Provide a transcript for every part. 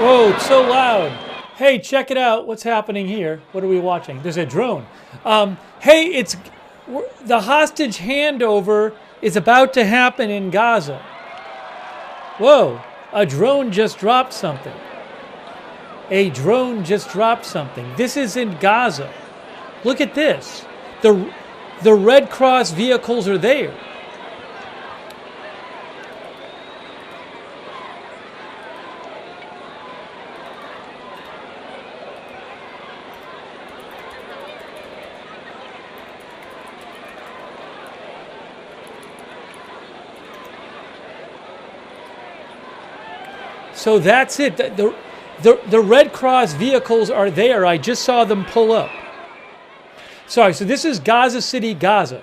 Whoa, it's so loud. Hey, check it out. What's happening here? What are we watching? There's a drone. Hey, the hostage handover is about to happen in Gaza. Whoa, a drone just dropped something. A drone just dropped something. This is in Gaza. Look at this. The Red Cross vehicles are there. So that's it. The Red Cross vehicles are there. I just saw them pull up. Sorry, so this is Gaza City, Gaza.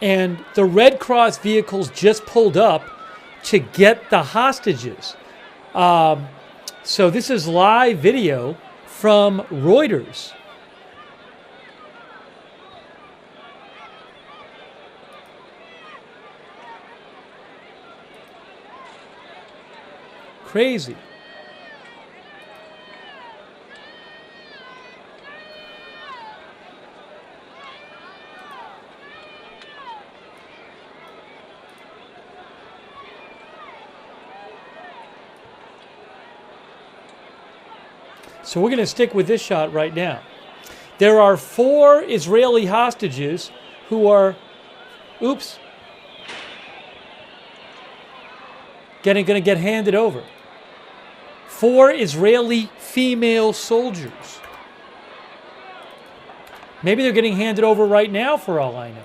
And the Red Cross vehicles just pulled up to get the hostages. So this is live video from Reuters. Crazy. So we're going to stick with this shot right now. There are 4 Israeli hostages who are, going to get handed over. 4 Israeli female soldiers. Maybe they're getting handed over right now for all I know.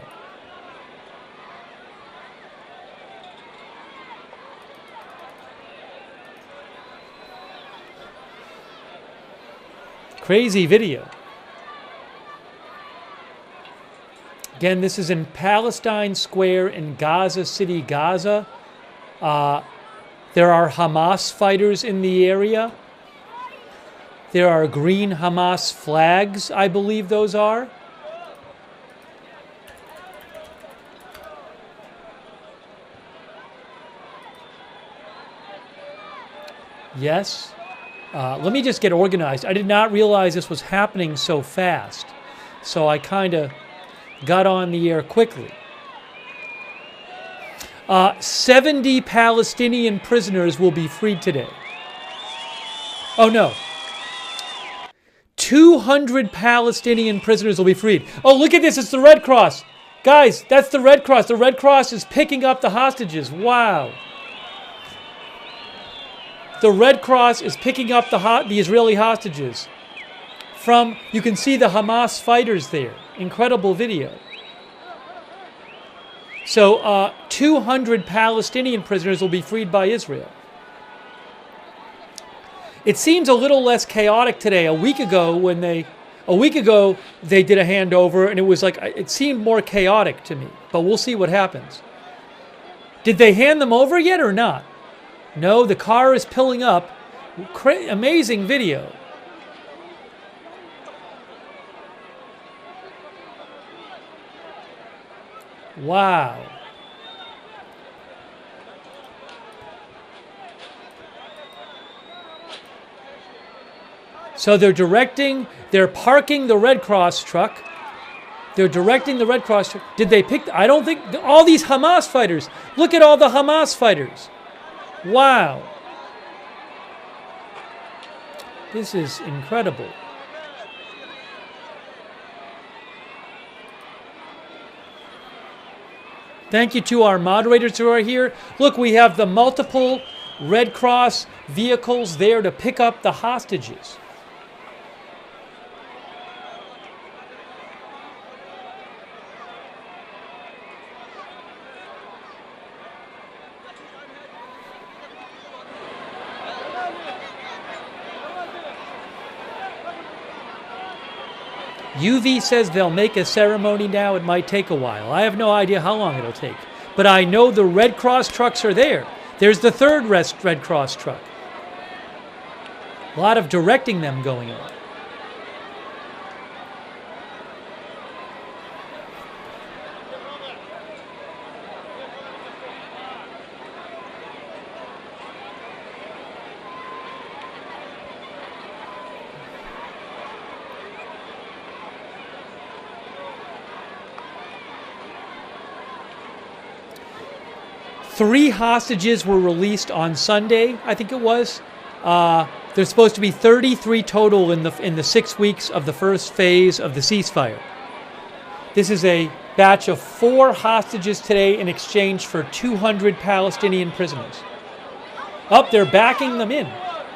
Crazy video. Again, this is in Palestine Square in Gaza City, Gaza. There are Hamas fighters in the area. There are green Hamas flags, I believe those are. Yes. Let me just get organized. I did not realize this was happening so fast. So I kind of got on the air quickly. 70 Palestinian prisoners will be freed today. Oh, no. 200 Palestinian prisoners will be freed. Oh, look at this. It's the Red Cross. Guys, that's the Red Cross. The Red Cross is picking up the hostages. Wow. The Red Cross is picking up the Israeli hostages. You can see the Hamas fighters there. Incredible video. So 200 Palestinian prisoners will be freed by Israel. It seems a little less chaotic today. A week ago they did a handover, and it seemed more chaotic to me. But we'll see what happens. Did they hand them over yet or not? No, the car is pulling up. Amazing video. Wow. So they're parking the Red Cross truck. They're directing the Red Cross truck. Did they pick? I don't think, all these Hamas fighters. Look at all the Hamas fighters. Wow. This is incredible. Thank you to our moderators who are here. Look, we have the multiple Red Cross vehicles there to pick up the hostages. UV says they'll make a ceremony now. It might take a while. I have no idea how long it'll take. But I know the Red Cross trucks are there. There's the third Red Cross truck. A lot of directing them going on. 3 hostages were released on Sunday, I think it was. There's supposed to be 33 total in the 6 weeks of the first phase of the ceasefire. This is a batch of 4 hostages today in exchange for 200 Palestinian prisoners. Oh, they're backing them in.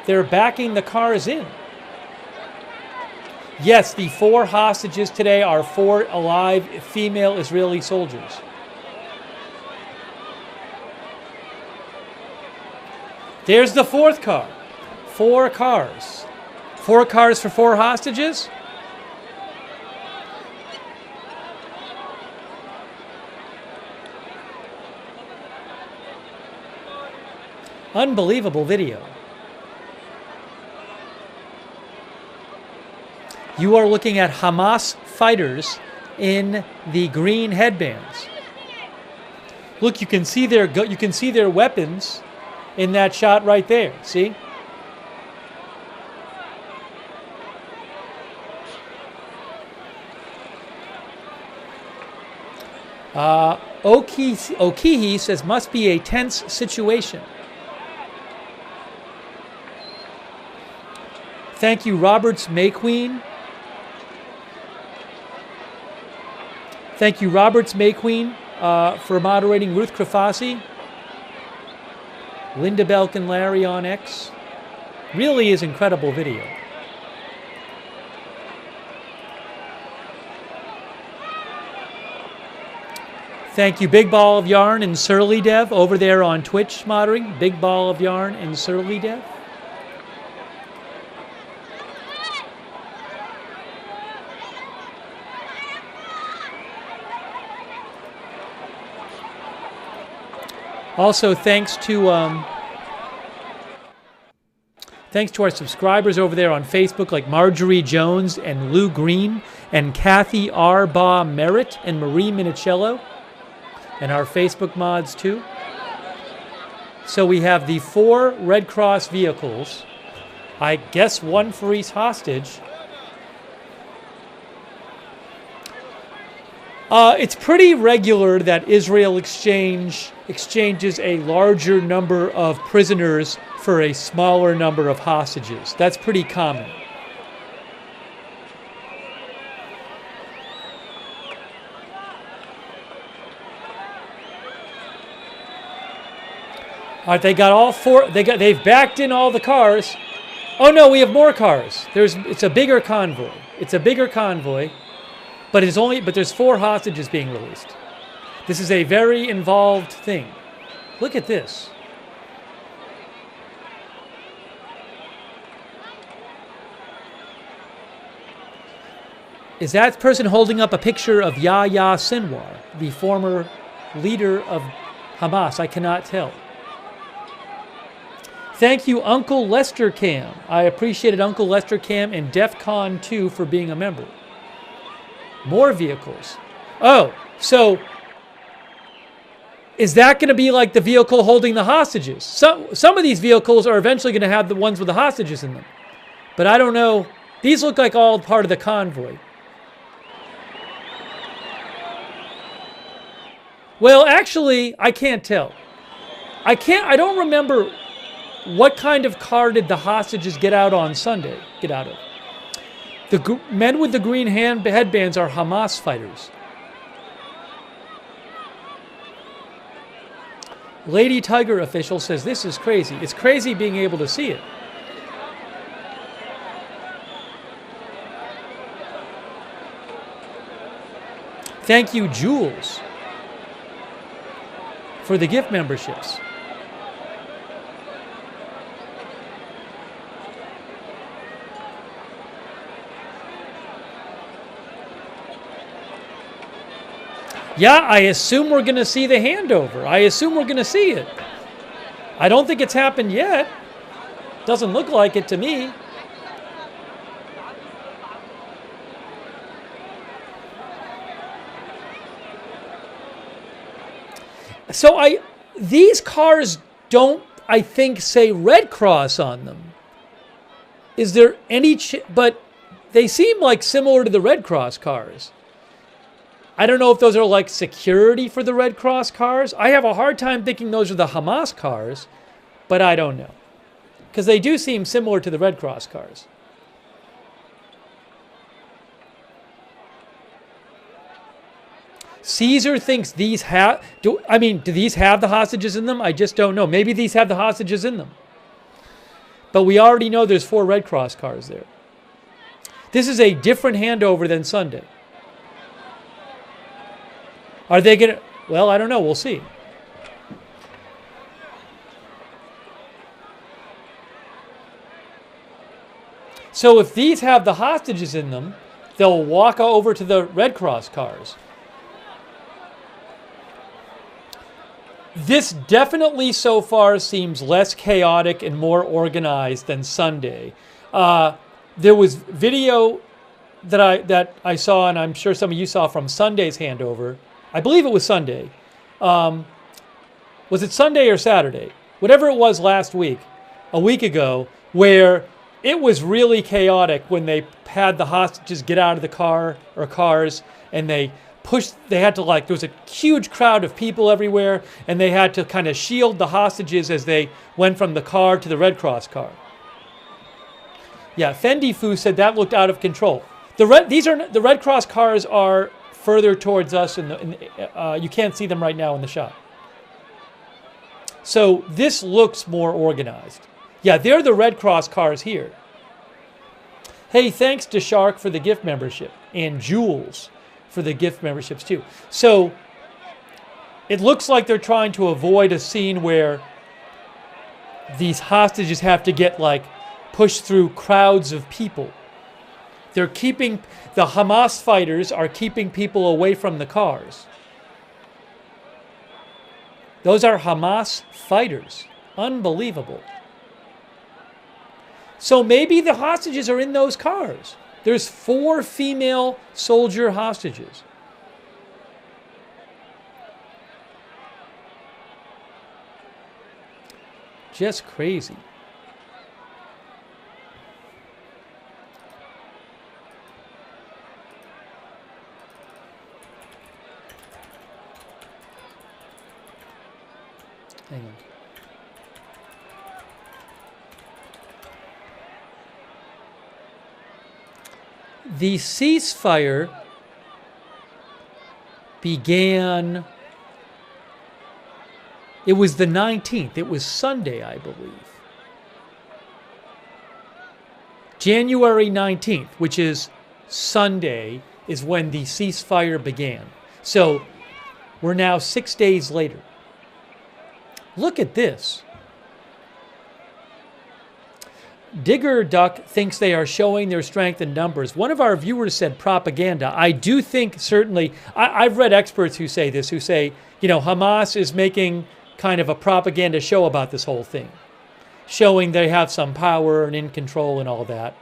They're backing the cars in. Yes, the 4 hostages today are 4 alive female Israeli soldiers. There's the 4th car. 4 cars. 4 cars for 4 hostages? Unbelievable video. You are looking at Hamas fighters in the green headbands. Look, you can see their weapons in that shot right there. See? Okihi says must be a tense situation. Thank you, Roberts Mayqueen. Thank you, Roberts Mayqueen, for moderating. Ruth Krafasi. Linda Belk and Larry on X. Really is incredible video. Thank you, Big Ball of Yarn and Surly Dev over there on Twitch moderating. Big Ball of Yarn and Surly Dev. Also, thanks to our subscribers over there on Facebook, like Marjorie Jones and Lou Green and Kathy R. Ba Merritt and Marie Minicello, and our Facebook mods too. So we have the 4 Red Cross vehicles, I guess 1 for each hostage. It's pretty regular that Israel exchanges a larger number of prisoners for a smaller number of hostages. That's pretty common. All right, they got all 4. They've backed in all the cars. Oh no, we have more cars. It's a bigger convoy. It's a bigger convoy. But there's 4 hostages being released. This is a very involved thing. Look at this. Is that person holding up a picture of Yahya Sinwar, the former leader of Hamas? I cannot tell. Thank you, Uncle Lester Cam. I appreciated Uncle Lester Cam and DEFCON 2 for being a member. More vehicles. Oh, so is that going to be like the vehicle holding the hostages? Some of these vehicles are eventually going to have the ones with the hostages in them. But I don't know. These look like all part of the convoy. Well, actually, I can't tell. I don't remember what kind of car did the hostages get out on Sunday. Get out of. The men with the green headbands are Hamas fighters. Lady Tiger official says this is crazy. It's crazy being able to see it. Thank you, Jules, for the gift memberships. Yeah, I assume we're going to see the handover. I assume we're going to see it. I don't think it's happened yet. Doesn't look like it to me. So these cars don't, I think, say Red Cross on them. Is there any, but they seem like similar to the Red Cross cars. I don't know if those are like security for the Red Cross cars. I have a hard time thinking those are the Hamas cars, but I don't know. Because they do seem similar to the Red Cross cars. Caesar thinks these have... do these have the hostages in them? I just don't know. Maybe these have the hostages in them. But we already know there's 4 Red Cross cars there. This is a different handover than Sunday. Are they going to... Well, I don't know. We'll see. So if these have the hostages in them, they'll walk over to the Red Cross cars. This definitely so far seems less chaotic and more organized than Sunday. There was video that I saw, and I'm sure some of you saw from Sunday's handover. I believe it was Sunday. Was it Sunday or Saturday? Whatever it was last week, a week ago, where it was really chaotic when they had the hostages get out of the car or cars, and they had to, like, there was a huge crowd of people everywhere, and they had to kind of shield the hostages as they went from the car to the Red Cross car. Yeah, Fendi Fu said that looked out of control. The Red Cross cars are further towards us, and you can't see them right now in the shot. So this looks more organized. Yeah, they're the Red Cross cars here. Hey, thanks to Shark for the gift membership, and Jules for the gift memberships too. So it looks like they're trying to avoid a scene where these hostages have to get, like, pushed through crowds of people. The Hamas fighters are keeping people away from the cars. Those are Hamas fighters. Unbelievable. So maybe the hostages are in those cars. There's 4 female soldier hostages. Just crazy. Hang on. The ceasefire began, it was the 19th. It was Sunday, I believe. January 19th, which is Sunday, is when the ceasefire began. So we're now 6 days later. Look at this. Digger Duck thinks they are showing their strength in numbers. One of our viewers said propaganda. I do think, certainly, I've read experts who say this, who say, Hamas is making kind of a propaganda show about this whole thing, showing they have some power and in control and all that.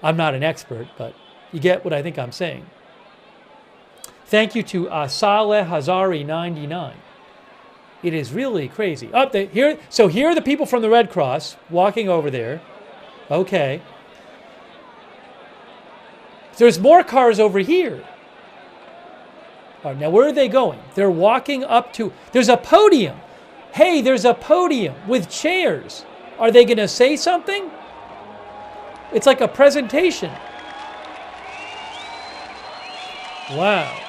I'm not an expert, but you get what I think I'm saying. Thank you to Saleh Hazari 99. It is really crazy. So here are the people from the Red Cross walking over there. Okay. There's more cars over here. All right, now where are they going? They're walking up to... There's a podium. Hey, there's a podium with chairs. Are they going to say something? It's like a presentation. Wow.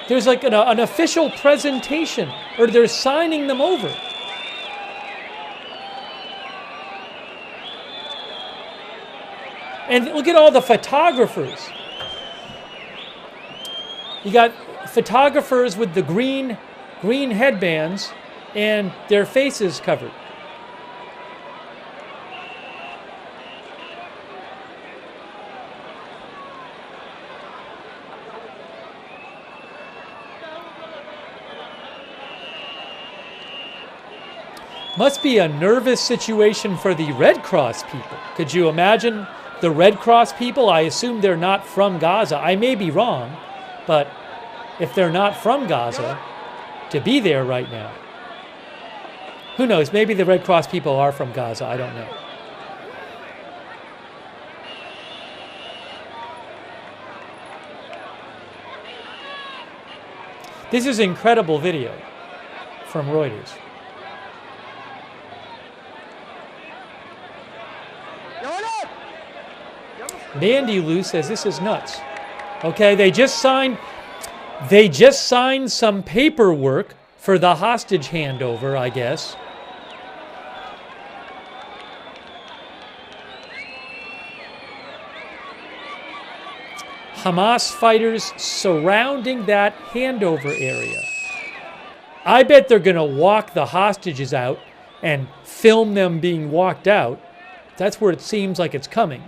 There's like an official presentation, or they're signing them over. And look at all the photographers. You got photographers with the green headbands and their faces covered. Must be a nervous situation for the Red Cross people. Could you imagine the Red Cross people? I assume they're not from Gaza. I may be wrong, but if they're not from Gaza, to be there right now. Who knows? Maybe the Red Cross people are from Gaza. I don't know. This is incredible video from Reuters. Nandy Lou says this is nuts. Okay, they just signed some paperwork for the hostage handover, I guess. Hamas fighters surrounding that handover area. I bet they're going to walk the hostages out and film them being walked out. That's where it seems like it's coming.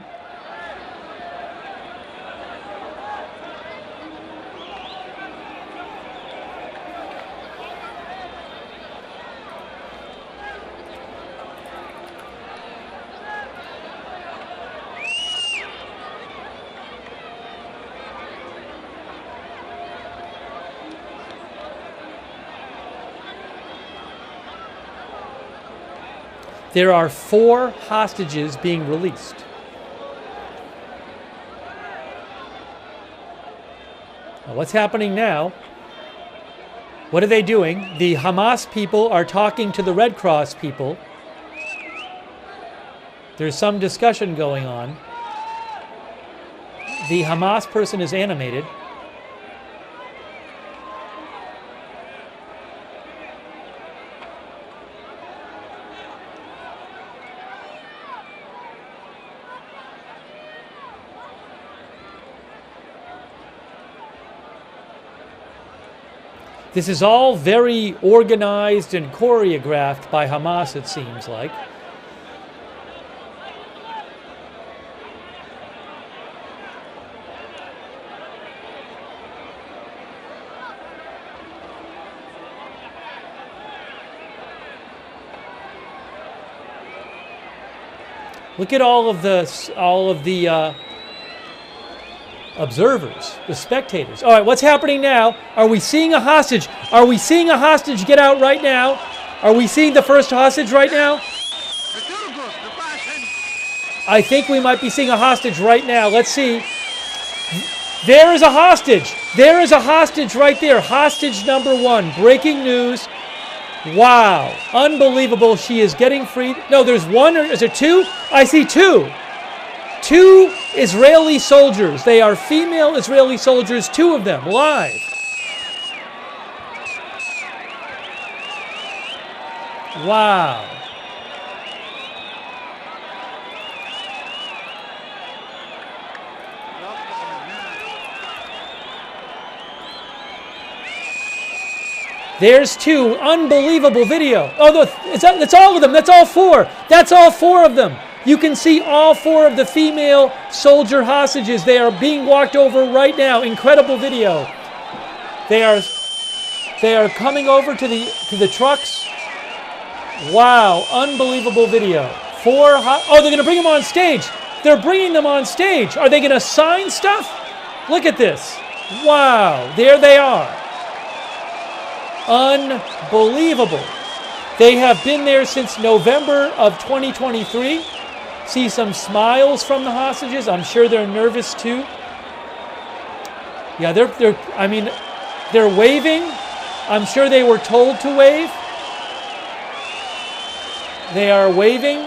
There are 4 hostages being released. Now, what's happening now? What are they doing? The Hamas people are talking to the Red Cross people. There's some discussion going on. The Hamas person is animated. This is all very organized and choreographed by Hamas, it seems like. Look at all of the observers, the spectators. All right, what's happening now? Are we seeing a hostage? Are we seeing a hostage get out right now? Are we seeing the first hostage right now? I think we might be seeing a hostage right now. Let's see. There is a hostage. There is a hostage right there. Hostage number 1. Breaking news. Wow. Unbelievable. She is getting freed. No, there's 1 or is there 2? I see 2. 2 Israeli soldiers. They are female Israeli soldiers, 2 of them, live. Wow. There's 2. Unbelievable video. Oh, that's all of them. That's all 4. That's all 4 of them. You can see all 4 of the female soldier hostages. They are being walked over right now. Incredible video. They are coming over to the trucks. Wow, unbelievable video. 4 oh, they're going to bring them on stage. They're bringing them on stage. Are they going to sign stuff? Look at this. Wow, there they are. Unbelievable. They have been there since November of 2023. See some smiles from the hostages. I'm sure they're nervous too. Yeah, they're waving. I'm sure they were told to wave. They are waving.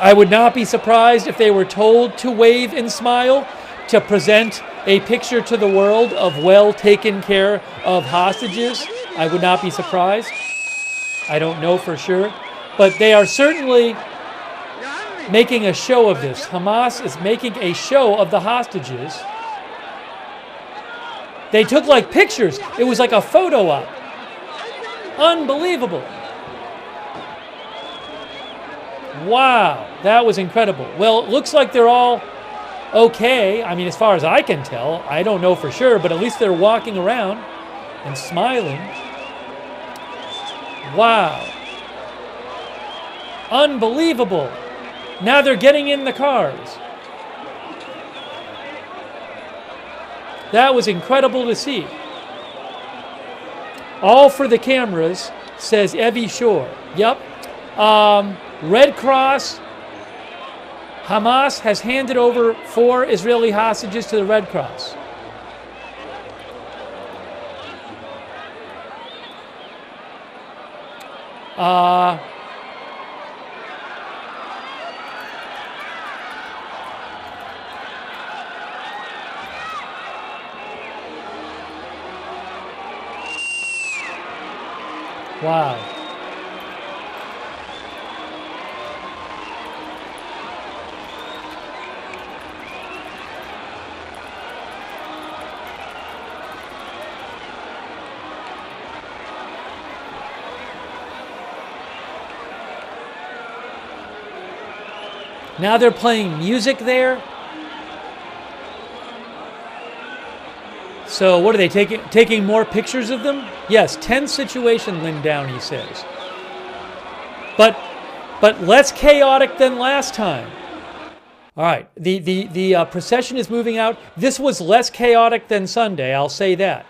I would not be surprised if they were told to wave and smile to present a picture to the world of well taken care of hostages. I would not be surprised. I don't know for sure. But they are certainly making a show of this. Hamas is making a show of the hostages. They took like pictures. It was like a photo op. Unbelievable. Wow, that was incredible. Well, it looks like they're all okay. I mean, as far as I can tell, I don't know for sure, but at least they're walking around and smiling. Wow. Unbelievable. Now they're getting in the cars. That was incredible to see. All for the cameras, says Evie Shore. Yep. Red Cross, Hamas has handed over 4 Israeli hostages to the Red Cross. Uh, wow. Now they're playing music there. So what are they taking more pictures of them? Yes, tense situation, Lynn Downey says. But less chaotic than last time. All right, the procession is moving out. This was less chaotic than Sunday, I'll say that.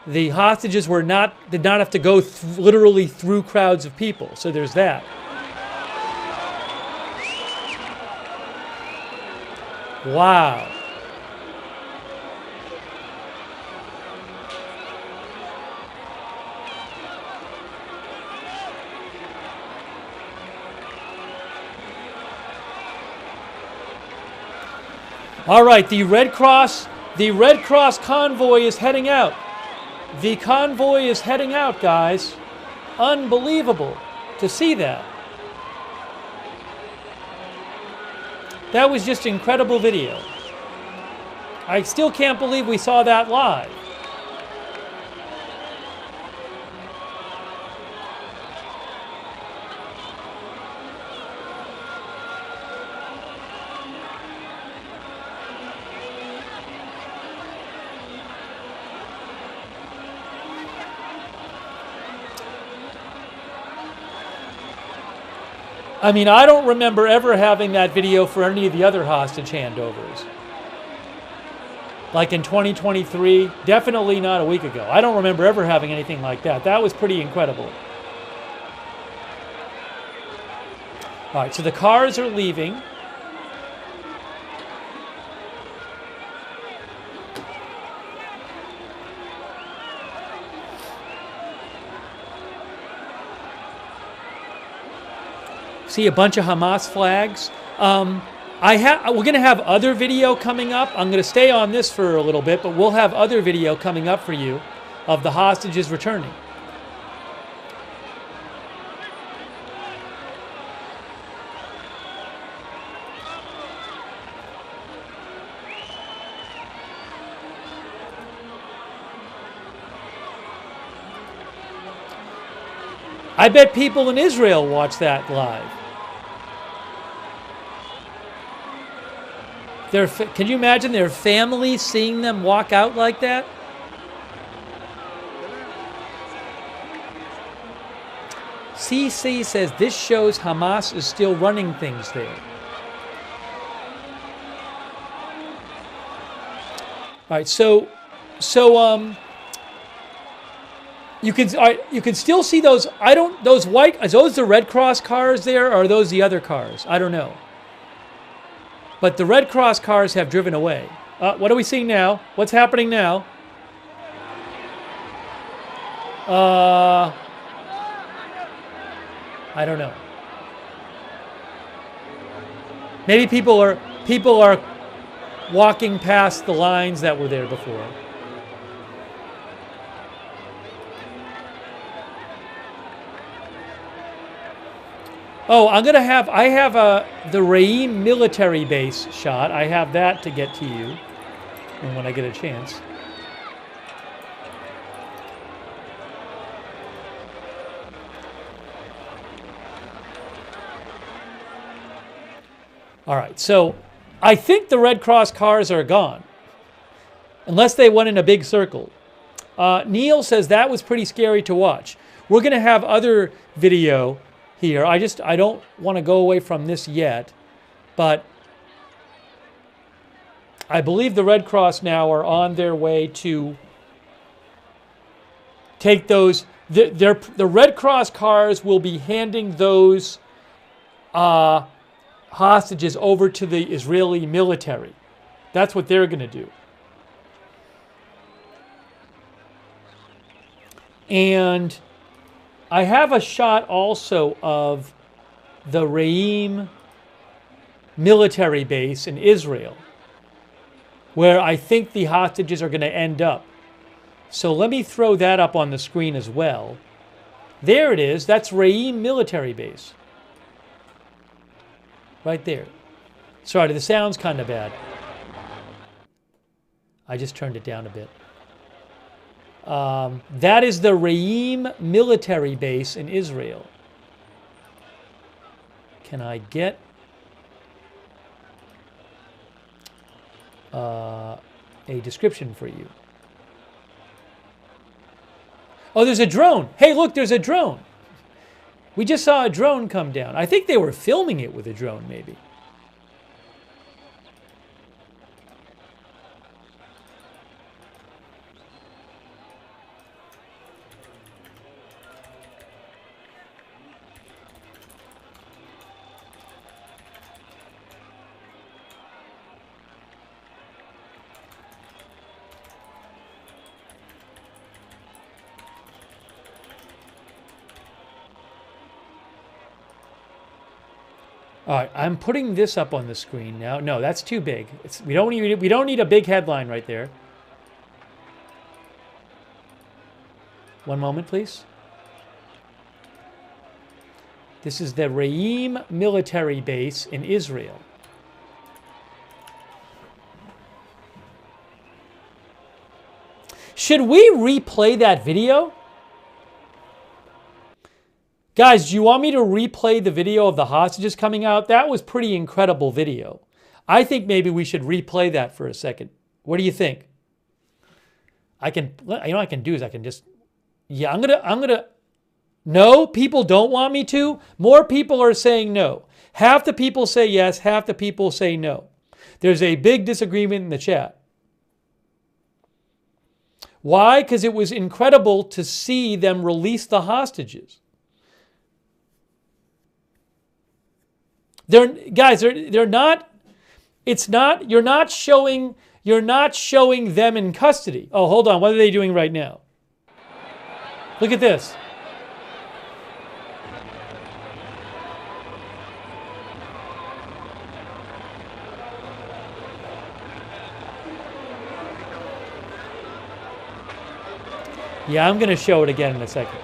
The hostages did not have to go literally through crowds of people. So there's that. Wow. All right, the Red Cross convoy is heading out. The convoy is heading out, guys. Unbelievable to see that. That was just incredible video. I still can't believe we saw that live. I mean, I don't remember ever having that video for any of the other hostage handovers. Like in 2023, definitely not a week ago. I don't remember ever having anything like that. That was pretty incredible. All right, so the cars are leaving. See a bunch of Hamas flags. We're going to have other video coming up. I'm going to stay on this for a little bit, but we'll have other video coming up for you of the hostages returning. I bet people in Israel watch that live. Can you imagine their family seeing them walk out like that? CC says this shows Hamas is still running things there. All right, so you can still see those. Those white. Are those the Red Cross cars there, or are those the other cars? I don't know. But the Red Cross cars have driven away. What are we seeing now? What's happening now? I don't know. Maybe people are walking past the lines that were there before. Oh, I have the Re'im military base shot. I have that to get to you when I get a chance. All right, so I think the Red Cross cars are gone, unless they went in a big circle. Neil says that was pretty scary to watch. We're going to have other video here. I don't want to go away from this yet, but I believe the Red Cross now are on their way to take those. The Red Cross cars will be handing those hostages over to the Israeli military. That's what they're going to do. And I have a shot also of the Reim military base in Israel, where I think the hostages are going to end up. So let me throw that up on the screen as well. There it is. That's Reim military base. Right there. Sorry, the sound's kind of bad. I just turned it down a bit. That is the Reim military base in Israel. Can I get a description for you? Oh, there's a drone. Hey, look, there's a drone. We just saw a drone come down. I think they were filming it with a drone, maybe. All right, I'm putting this up on the screen now. No, that's too big. We don't need a big headline right there. One moment, please. This is the Reim military base in Israel. Should we replay that video? Guys, do you want me to replay the video of the hostages coming out? That was pretty incredible video. I think maybe we should replay that for a second. What do you think? I can, you know what I can do is I can just, yeah, I'm gonna, no, people don't want me to. More people are saying no. Half the people say yes, half the people say no. There's a big disagreement in the chat. Why? Because it was incredible to see them release the hostages. They're not, it's not, you're not showing them in custody. Oh, hold on, what are they doing right now? Look at this. Yeah, I'm going to show it again in a second.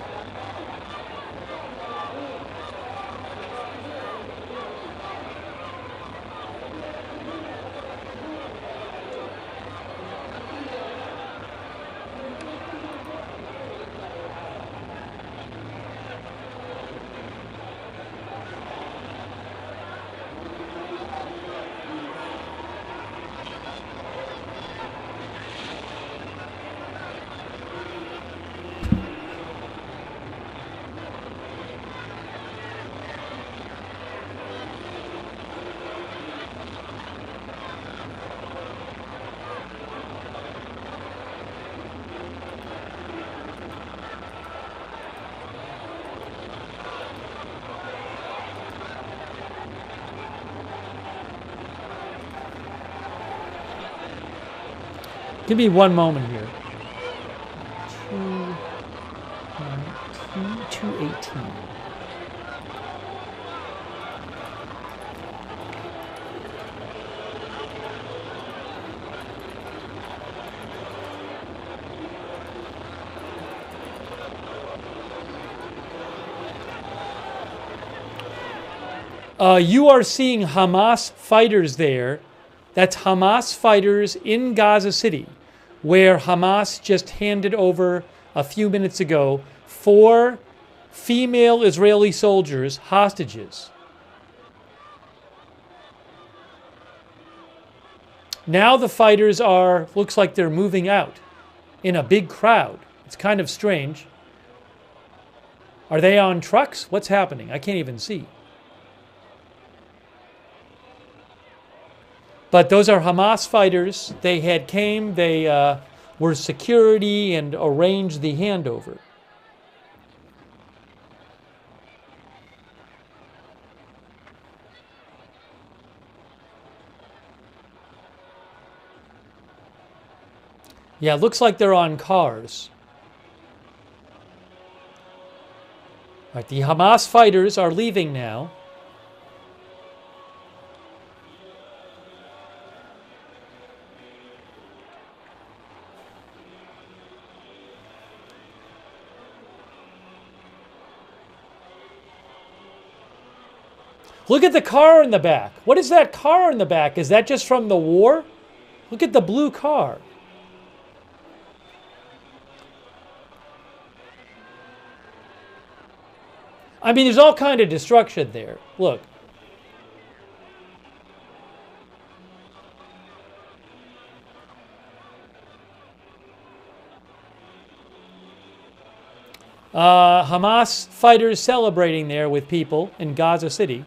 Give me one moment here. 218. You are seeing Hamas fighters there. That's Hamas fighters in Gaza City, where Hamas just handed over a few minutes ago 4 female Israeli soldiers, hostages. Now the fighters looks like they're moving out in a big crowd. It's kind of strange. Are they on trucks? What's happening? I can't even see. But those are Hamas fighters. They were security and arranged the handover. Yeah, it looks like they're on cars. Right, the Hamas fighters are leaving now. Look at the car in the back. What is that car in the back? Is that just from the war? Look at the blue car. I mean, there's all kind of destruction there. Look. Hamas fighters celebrating there with people in Gaza City.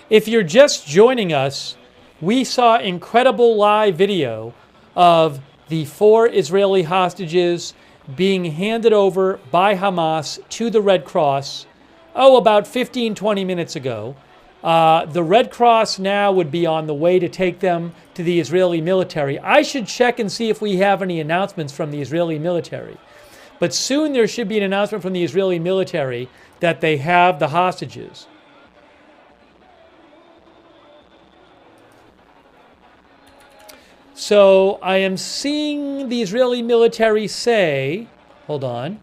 If you're just joining us, we saw incredible live video of the 4 Israeli hostages being handed over by Hamas to the Red Cross, about 15, 20 minutes ago. The Red Cross now would be on the way to take them to the Israeli military. I should check and see if we have any announcements from the Israeli military. But soon there should be an announcement from the Israeli military that they have the hostages. So I am seeing the Israeli military say, hold on.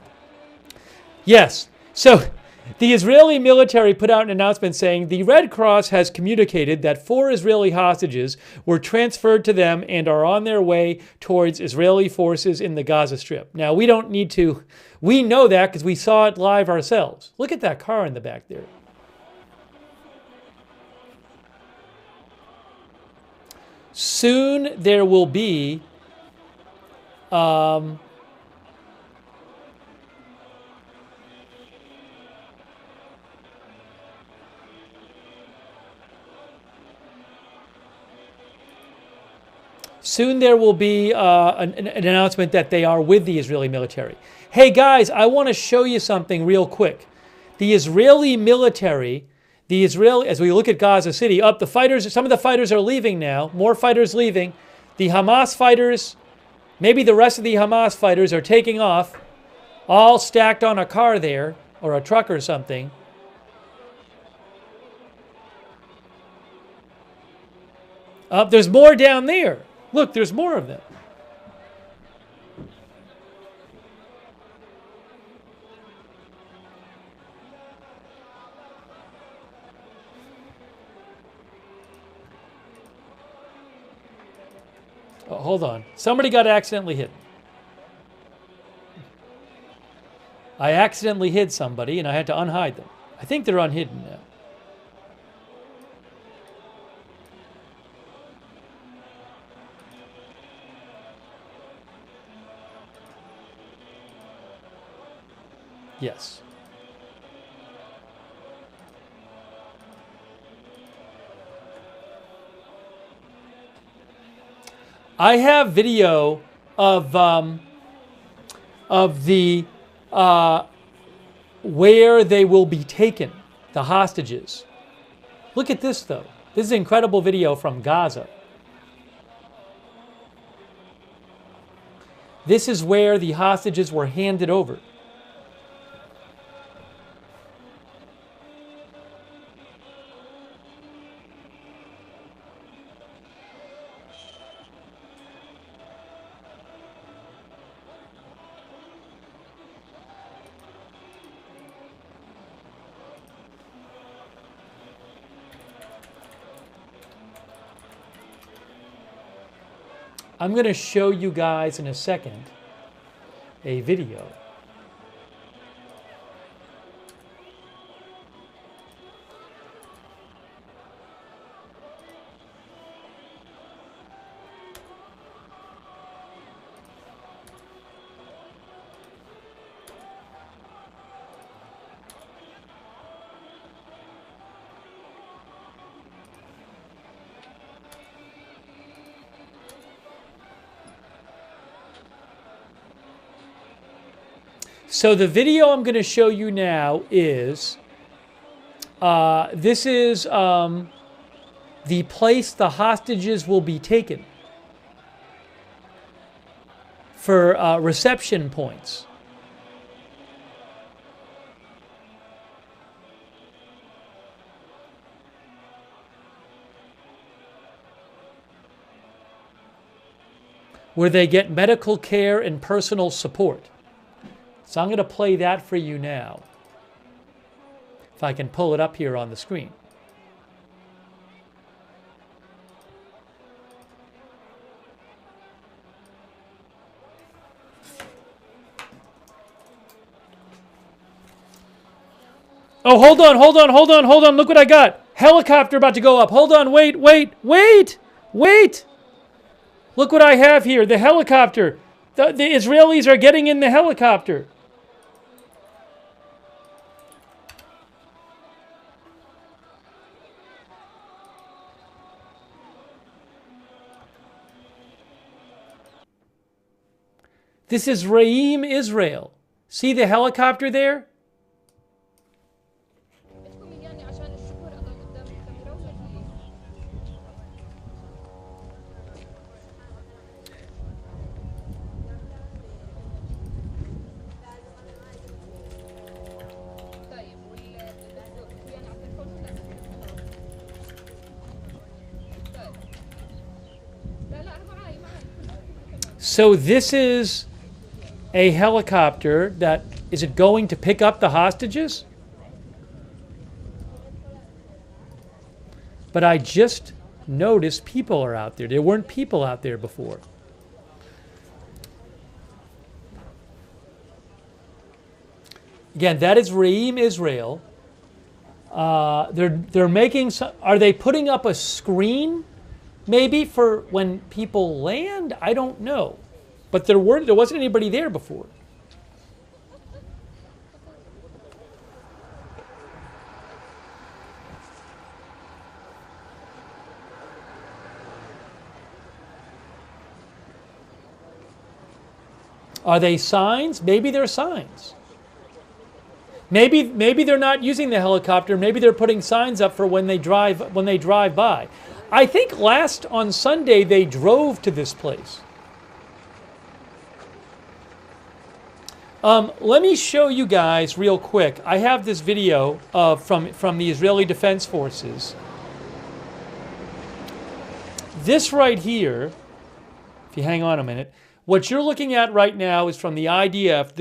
Yes, so the Israeli military put out an announcement saying the Red Cross has communicated that 4 Israeli hostages were transferred to them and are on their way towards Israeli forces in the Gaza Strip. Now, we don't need to, we know that because we saw it live ourselves. Look at that car in the back there. Soon there will be an announcement that they are with the Israeli military. Hey guys, I want to show you something real quick. The Israeli military, as we look at Gaza City, some of the fighters are leaving now, more fighters leaving. The Hamas fighters, maybe the rest of the Hamas fighters are taking off, all stacked on a car there, or a truck or something. There's more down there. Look, there's more of them. Oh, hold on. Somebody got accidentally hit. I accidentally hid somebody and I had to unhide them. I think they're unhidden now. Yes. I have video of the where they will be taken, the hostages. Look at this though. This is an incredible video from Gaza. This is where the hostages were handed over. I'm going to show you guys in a second a video. So the video I'm going to show you now is, this is the place the hostages will be taken for reception points. Where they get medical care and personal support. So I'm going to play that for you now. If I can pull it up here on the screen. Oh, hold on, hold on, hold on, hold on. Look what I got. Helicopter about to go up. Hold on, wait, wait, wait, wait. Look what I have here, the helicopter. The Israelis are getting in the helicopter. This is Re'im, Israel. See the helicopter there? So this is a helicopter that, is it going to pick up the hostages? But I just noticed people are out there. There weren't people out there before. Again, that is Re'im, Israel. They're making some, are they putting up a screen maybe for when people land? I don't know. But there wasn't anybody there before. Are they signs? Maybe they're signs. Maybe they're not using the helicopter. Maybe they're putting signs up for when they drive by. I think on Sunday they drove to this place. Let me show you guys real quick. I have this video from the Israeli Defense Forces. This right here, if you hang on a minute, what you're looking at right now is from the IDF.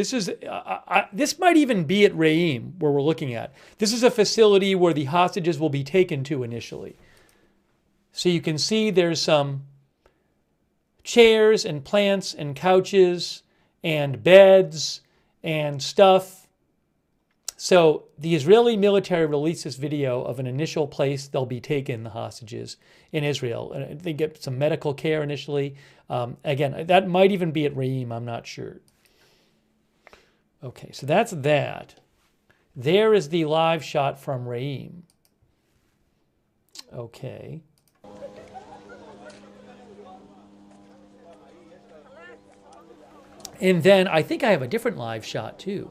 This might even be at Re'im, where we're looking at. This is a facility where the hostages will be taken to initially. So you can see there's some chairs and plants and couches and beds and stuff. So the Israeli military released this video of an initial place they'll be taken, the hostages, in Israel. And they get some medical care initially. Again, that might even be at Re'im, I'm not sure. Okay, so that's that. There is the live shot from Re'im. Okay. And then I think I have a different live shot too,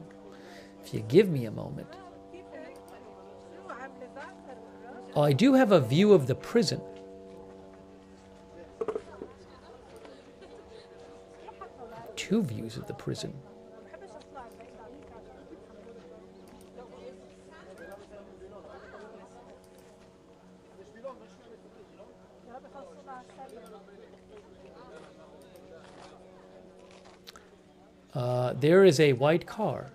if you give me a moment. Oh, I do have a view of the prison. Two views of the prison. There is a white car.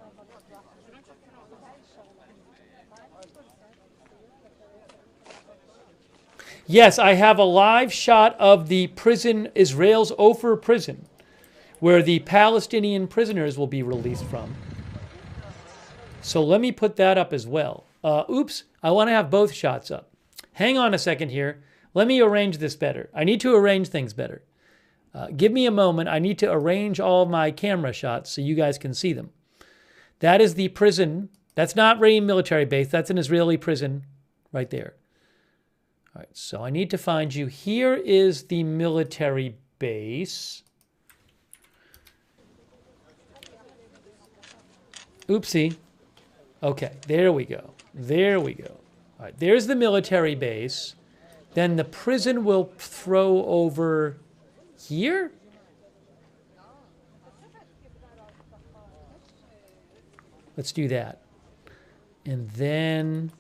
Yes, I have a live shot of the prison, Israel's Ofer prison, where the Palestinian prisoners will be released from. So let me put that up as well. Oops, I want to have both shots up. Hang on a second here. Let me arrange this better. I need to arrange things better. Give me a moment. I need to arrange all my camera shots so you guys can see them. That is the prison. That's not Re'im military base. That's an Israeli prison right there. All right, so I need to find you. Here is the military base. Oopsie. Okay, there we go. There we go. All right, there's the military base. Then the prison will throw over here? Let's do that. And then...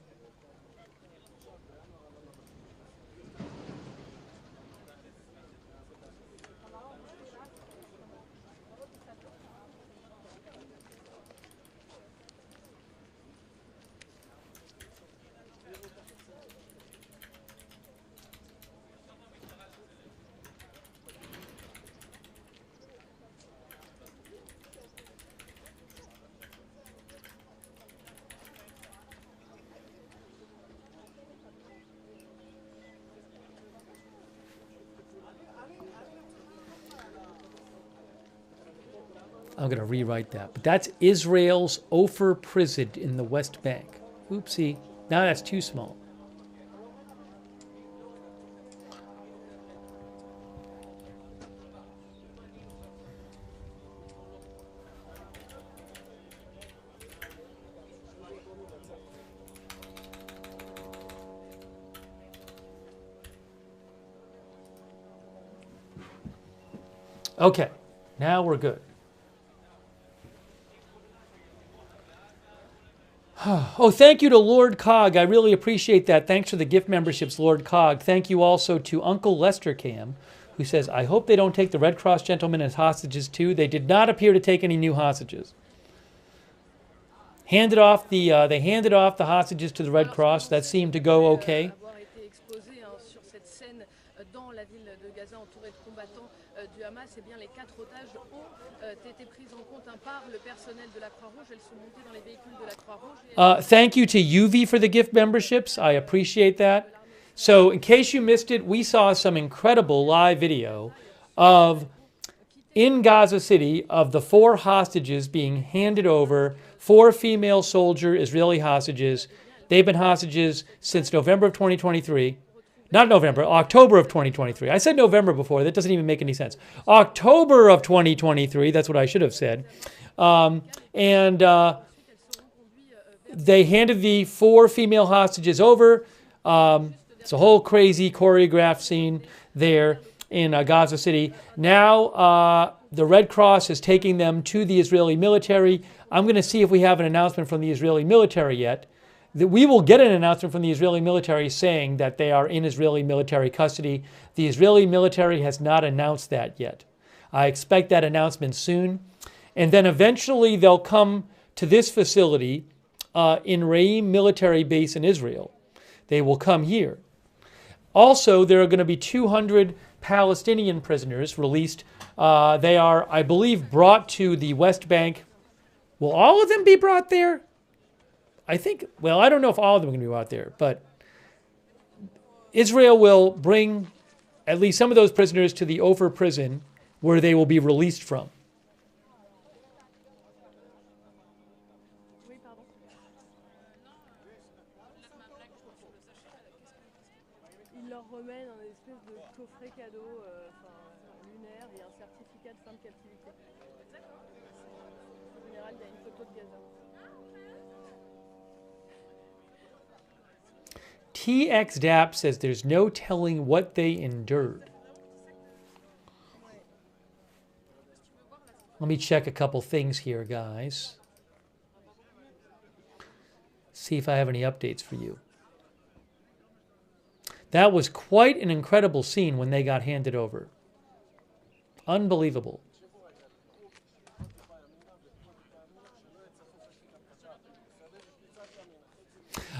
I'm going to rewrite that. But that's Israel's Ofer prison in the West Bank. Oopsie. Now that's too small. Okay. Now we're good. Oh, thank you to Lord Cog. I really appreciate that. Thanks for the gift memberships, Lord Cog. Thank you also to Uncle Lester Cam, who says, I hope they don't take the Red Cross gentlemen as hostages too. They did not appear to take any new hostages. They handed off the hostages to the Red Cross. That seemed to go okay. Thank you to UV for the gift memberships. I appreciate that. So in case you missed it, we saw some incredible live video of, in Gaza City, of the 4 hostages being handed over, 4 female Israeli hostages. They've been hostages since November of 2023. Not November, October of 2023. I said November before. That doesn't even make any sense. October of 2023, that's what I should have said. They handed the 4 female hostages over. It's a whole crazy choreographed scene there in Gaza City. Now the Red Cross is taking them to the Israeli military. I'm going to see if we have an announcement from the Israeli military yet. We will get an announcement from the Israeli military saying that they are in Israeli military custody. The Israeli military has not announced that yet. I expect that announcement soon. And then eventually they'll come to this facility in Re'im military base in Israel. They will come here. Also, there are going to be 200 Palestinian prisoners released. They are, I believe, brought to the West Bank. Will all of them be brought there? I think, well, I don't know if all of them are going to be out there, but Israel will bring at least some of those prisoners to the Ofer prison where they will be released from. TXDAP says there's no telling what they endured. Let me check a couple things here, guys. See if I have any updates for you. That was quite an incredible scene when they got handed over. Unbelievable.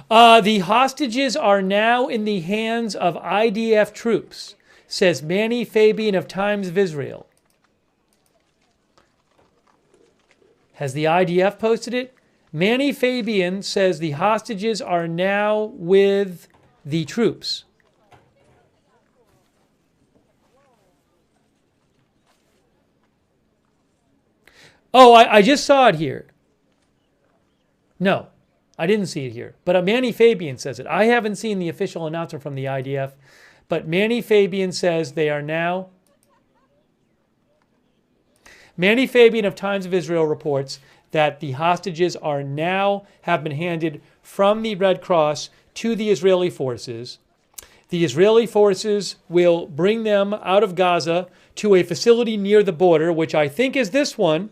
The hostages are now in the hands of IDF troops, says Manny Fabian of Times of Israel. Has the IDF posted it? Manny Fabian says the hostages are now with the troops. Oh, I just saw it here. No. I didn't see it here, but Manny Fabian says it. I haven't seen the official announcement from the IDF, but Manny Fabian says they are now. Manny Fabian of Times of Israel reports that the hostages are now have been handed from the Red Cross to the Israeli forces. The Israeli forces will bring them out of Gaza to a facility near the border, which I think is this one,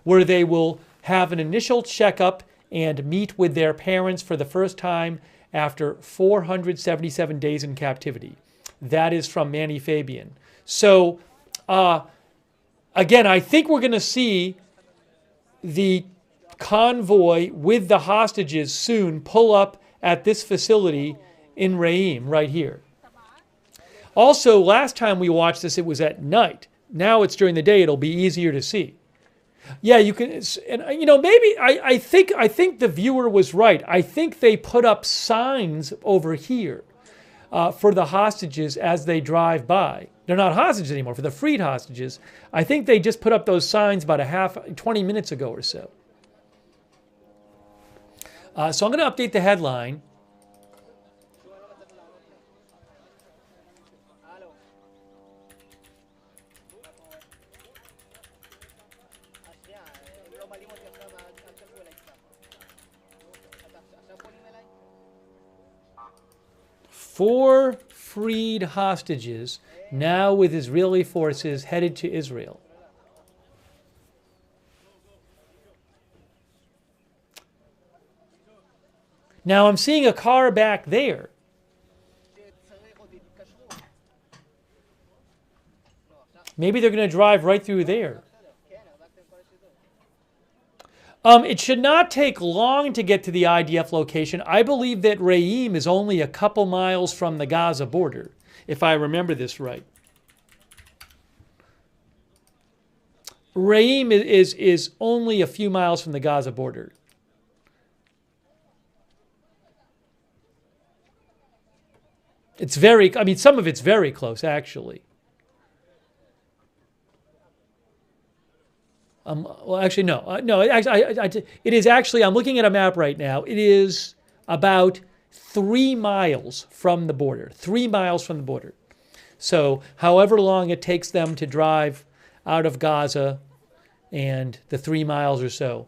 where they will have an initial checkup and meet with their parents for the first time after 477 days in captivity. That is from Manny Fabian. So, again, I think we're going to see the convoy with the hostages soon pull up at this facility in Re'im, right here. Also, last time we watched this, it was at night. Now it's during the day. It'll be easier to see. Yeah, you can, and maybe I think the viewer was right. I think they put up signs over here for the hostages as they drive by. They're not hostages anymore, for the freed hostages. I think they just put up those signs about 20 minutes ago or so. So I'm going to update the headline. Four freed hostages now with Israeli forces headed to Israel. Now I'm seeing a car back there. Maybe they're going to drive right through there. It should not take long to get to the IDF location. I believe that Re'im is only a couple miles from the Gaza border, if I remember this right. Re'im is only a few miles from the Gaza border. It's some of it's very close, actually. Well, actually, no. It is actually, I'm looking at a map right now. It is about 3 miles from the border. 3 miles from the border. So however long it takes them to drive out of Gaza and the 3 miles or so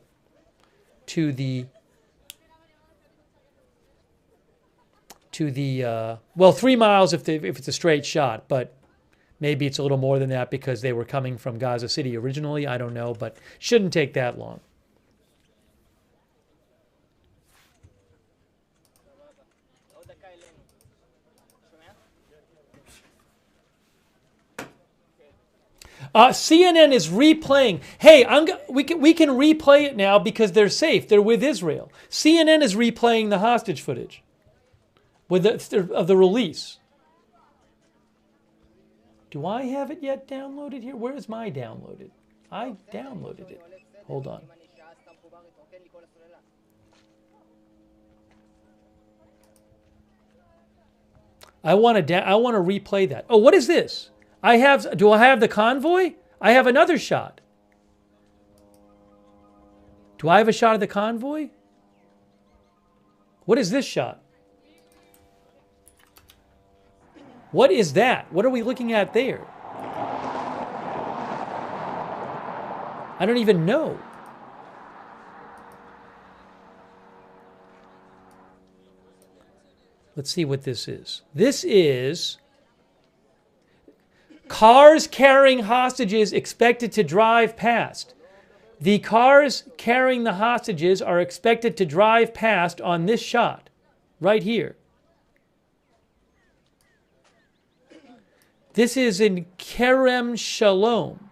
to the 3 miles if it's a straight shot, but maybe it's a little more than that because they were coming from Gaza City originally. I don't know, but shouldn't take that long. CNN is replaying. Hey, we can replay it now because they're safe. They're with Israel. CNN is replaying the hostage footage of the release. Do I have it yet downloaded here? Where is my downloaded? I downloaded it. Hold on. I want to replay that. Oh, what is this? Do I have the convoy? I have another shot. Do I have a shot of the convoy? What is this shot? What is that? What are we looking at there? I don't even know. Let's see what this is. This is cars carrying hostages expected to drive past. The cars carrying the hostages are expected to drive past on this shot, right here. This is in Kerem Shalom.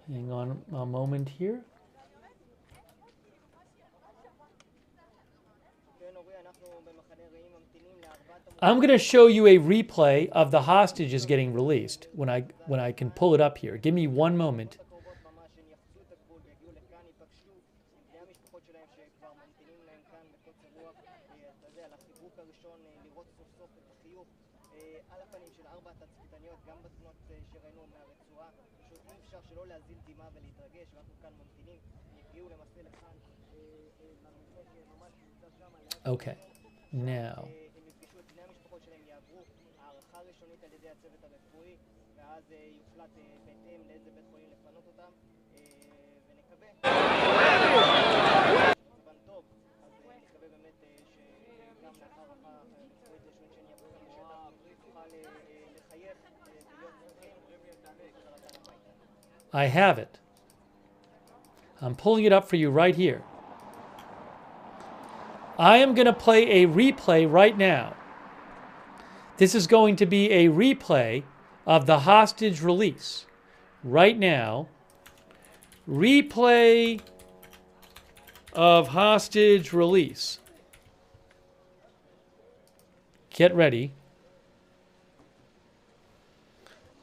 Hang on a moment here. I'm going to show you a replay of the hostages getting released when I can pull it up here. Give me one moment. Okay, now. I have it. I'm pulling it up for you right here. I am going to play a replay right now. This is going to be a replay of the hostage release. Right now, replay of hostage release. Get ready.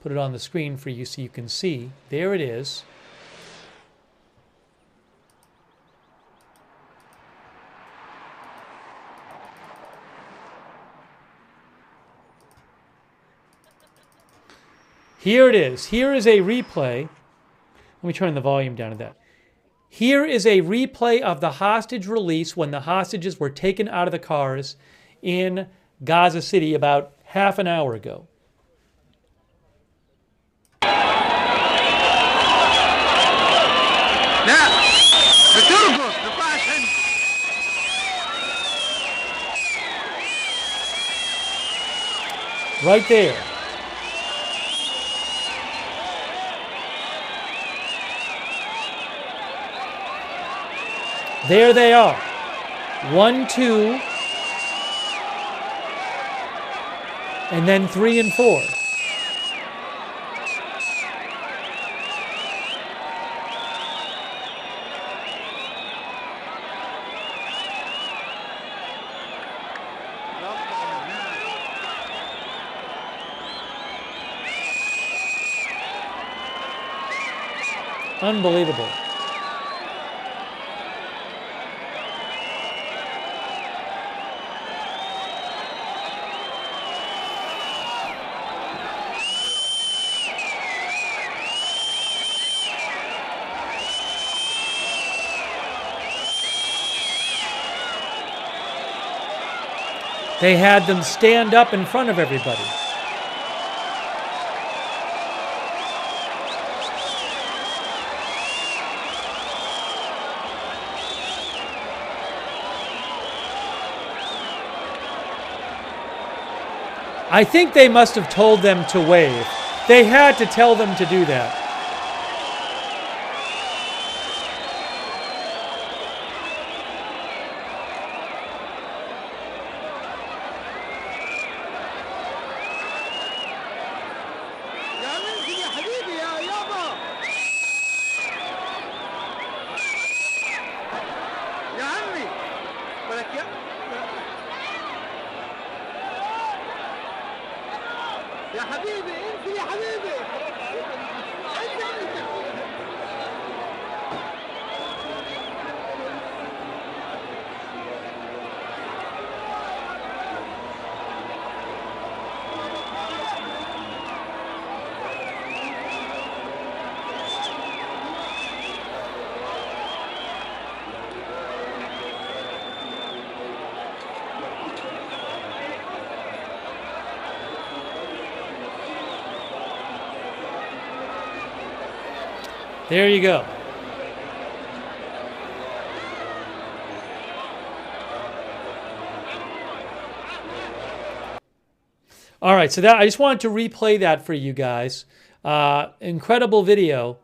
Put it on the screen for you so you can see. There it is. Here it is. Here is a replay. Let me turn the volume down to that. Here is a replay of the hostage release when the hostages were taken out of the cars in Gaza City about half an hour ago. Right there. There they are. 1, 2, and then 3 and 4. Unbelievable. They had them stand up in front of everybody. I think they must have told them to wave. They had to tell them to do that. There you go. All right, so that I just wanted to replay that for you guys. Incredible video.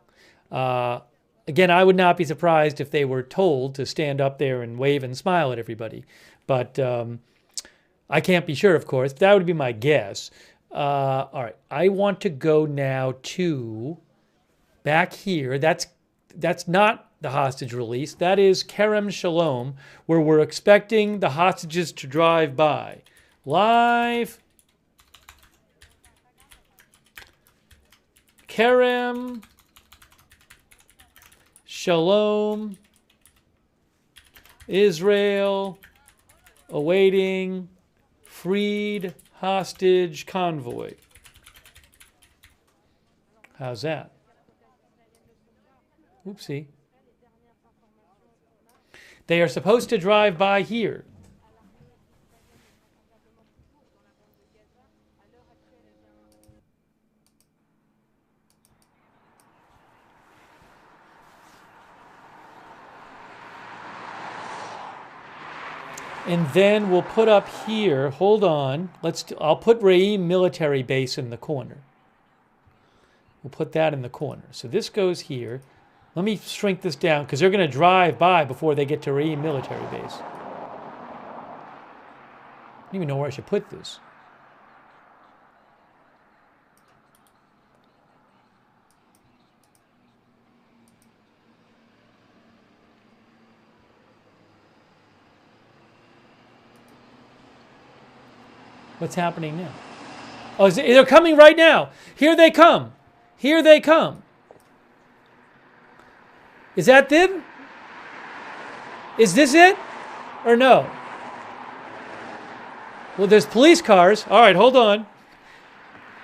Again, I would not be surprised if they were told to stand up there and wave and smile at everybody. But I can't be sure, of course. That would be my guess. All right, I want to go now to back here. That's not the hostage release. That is Kerem Shalom, where we're expecting the hostages to drive by. Live. Kerem Shalom. Israel awaiting freed hostage convoy. How's that? Oopsie. They are supposed to drive by here. And then we'll put up here, hold on, I'll put Re'im military base in the corner. We'll put that in the corner. So this goes here. Let me shrink this down because they're going to drive by before they get to Re'im military base. I don't even know where I should put this. What's happening now? Oh, they're coming right now. Here they come. Here they come. Is that them? Is this it? Or no? Well, there's police cars. All right, hold on.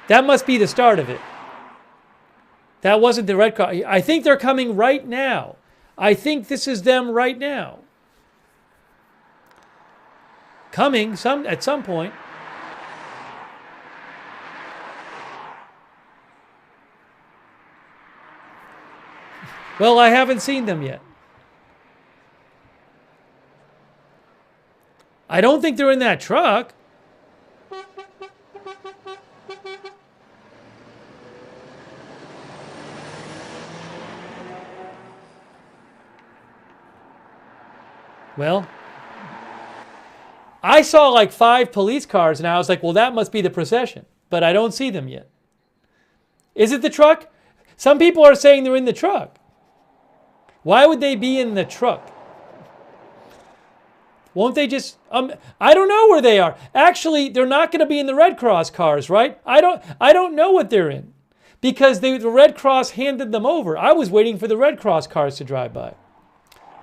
That must be the start of it. That wasn't the red car. I think they're coming right now. I think this is them right now. Coming at some point. Well, I haven't seen them yet. I don't think they're in that truck. Well, I saw like 5 police cars and I was like, well, that must be the procession. But I don't see them yet. Is it the truck? Some people are saying they're in the truck. Why would they be in the truck? Won't they just, I don't know where they are. Actually, they're not going to be in the Red Cross cars, right? I don't know what they're in because the Red Cross handed them over. I was waiting for the Red Cross cars to drive by.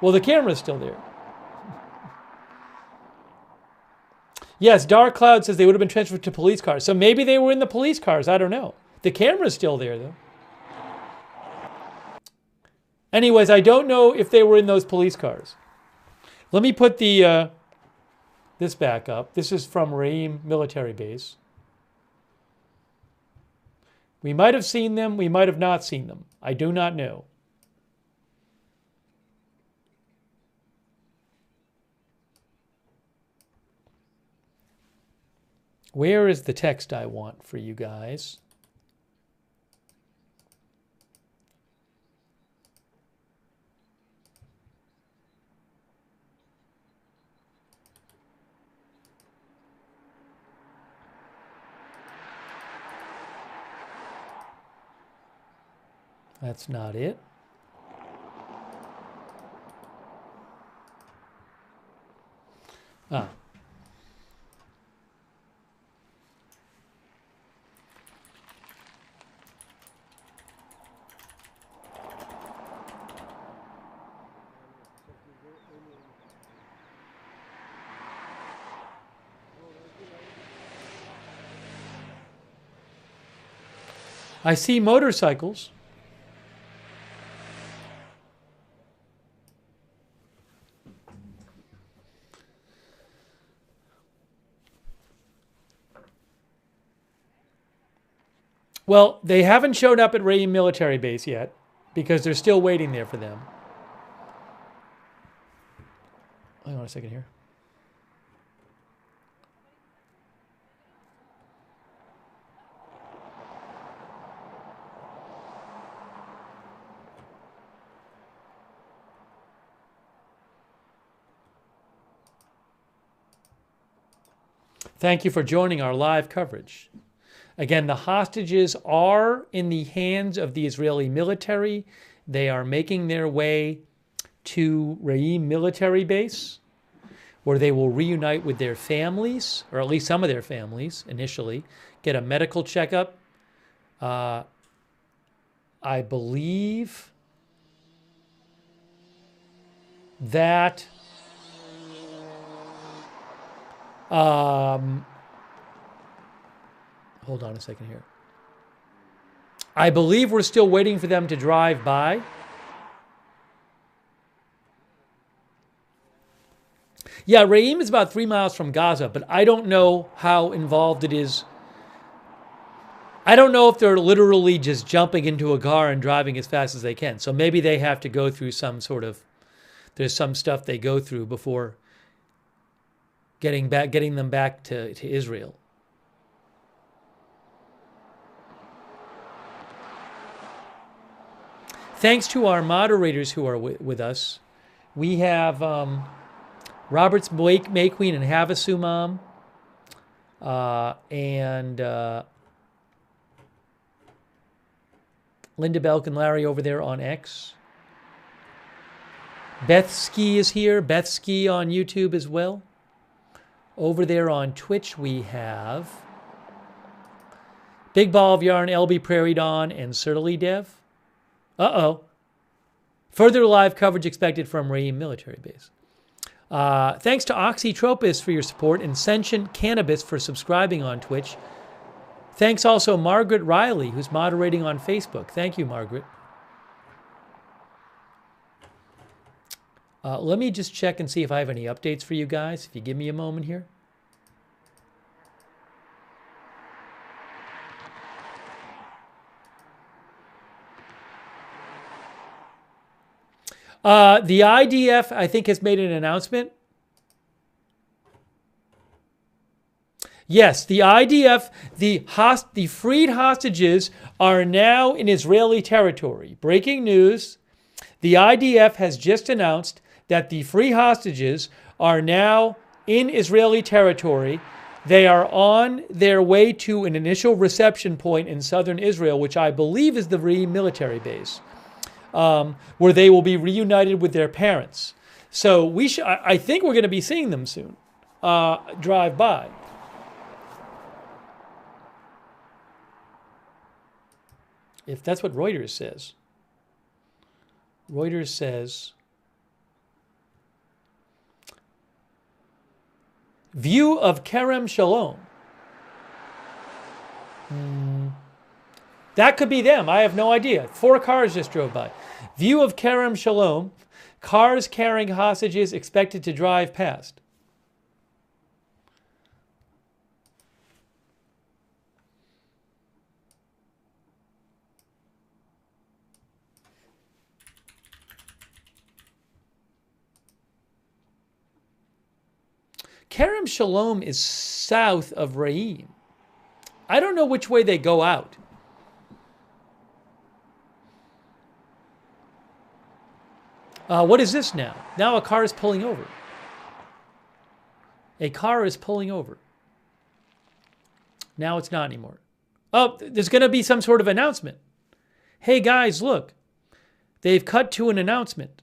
Well, the camera's still there. Yes, Dark Cloud says they would have been transferred to police cars. So maybe they were in the police cars. I don't know. The camera's still there, though. Anyways, I don't know if they were in those police cars. Let me put the this back up. This is from Re'im military base. We might have seen them. We might have not seen them. I do not know. Where is the text I want for you guys? That's not it. Ah. I see motorcycles. Well, they haven't showed up at Re'im military base yet because they're still waiting there for them. Hang on a second here. Thank you for joining our live coverage. Again, the hostages are in the hands of the Israeli military. They are making their way to Re'im military base, where they will reunite with their families, or at least some of their families initially, get a medical checkup. I believe that hold on a second here. I believe we're still waiting for them to drive by. Yeah, Re'im is about 3 miles from Gaza, but I don't know how involved it is. I don't know if they're literally just jumping into a car and driving as fast as they can. So maybe they have to go through some sort of, there's some stuff they go through before getting them back to Israel. Thanks to our moderators who are with us. We have Roberts Mayqueen and Havasumam, and Linda Belk and Larry over there on X. Beth Ski is here. Beth Ski on YouTube as well. Over there on Twitch we have Big Ball of Yarn, LB Prairie Dawn, and Surly Dev. Uh-oh. Further live coverage expected from Re'im military base. Thanks to Oxytropis for your support and Sentient Cannabis for subscribing on Twitch. Thanks also Margaret Riley, who's moderating on Facebook. Thank you, Margaret. Let me just check and see if I have any updates for you guys, if you give me a moment here. The IDF, I think, has made an announcement. Yes, the IDF, the freed hostages are now in Israeli territory. Breaking news, the IDF has just announced that the free hostages are now in Israeli territory. They are on their way to an initial reception point in southern Israel, which I believe is the Re'im military base, where they will be reunited with their parents. So I think we're going to be seeing them soon drive by. If that's what Reuters says. Reuters says, view of Kerem Shalom. That could be them. I have no idea. 4 cars just drove by. View of Kerem Shalom. Cars carrying hostages expected to drive past. Kerem Shalom is south of Re'im. I don't know which way they go out. What is this now? Now a car is pulling over. A car is pulling over. Now it's not anymore. Oh, there's going to be some sort of announcement. Hey guys, look. They've cut to an announcement.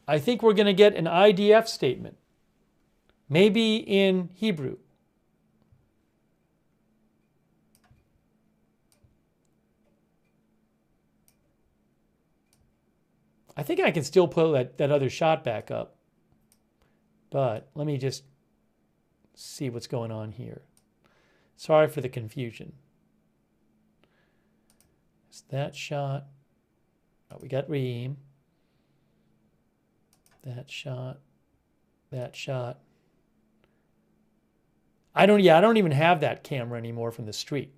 I think we're going to get an IDF statement. Maybe in Hebrew. I think I can still pull that other shot back up. But let me just see what's going on here. Sorry for the confusion. It's that shot. Oh, we got Re'im. That shot. That shot. I don't even have that camera anymore from the street.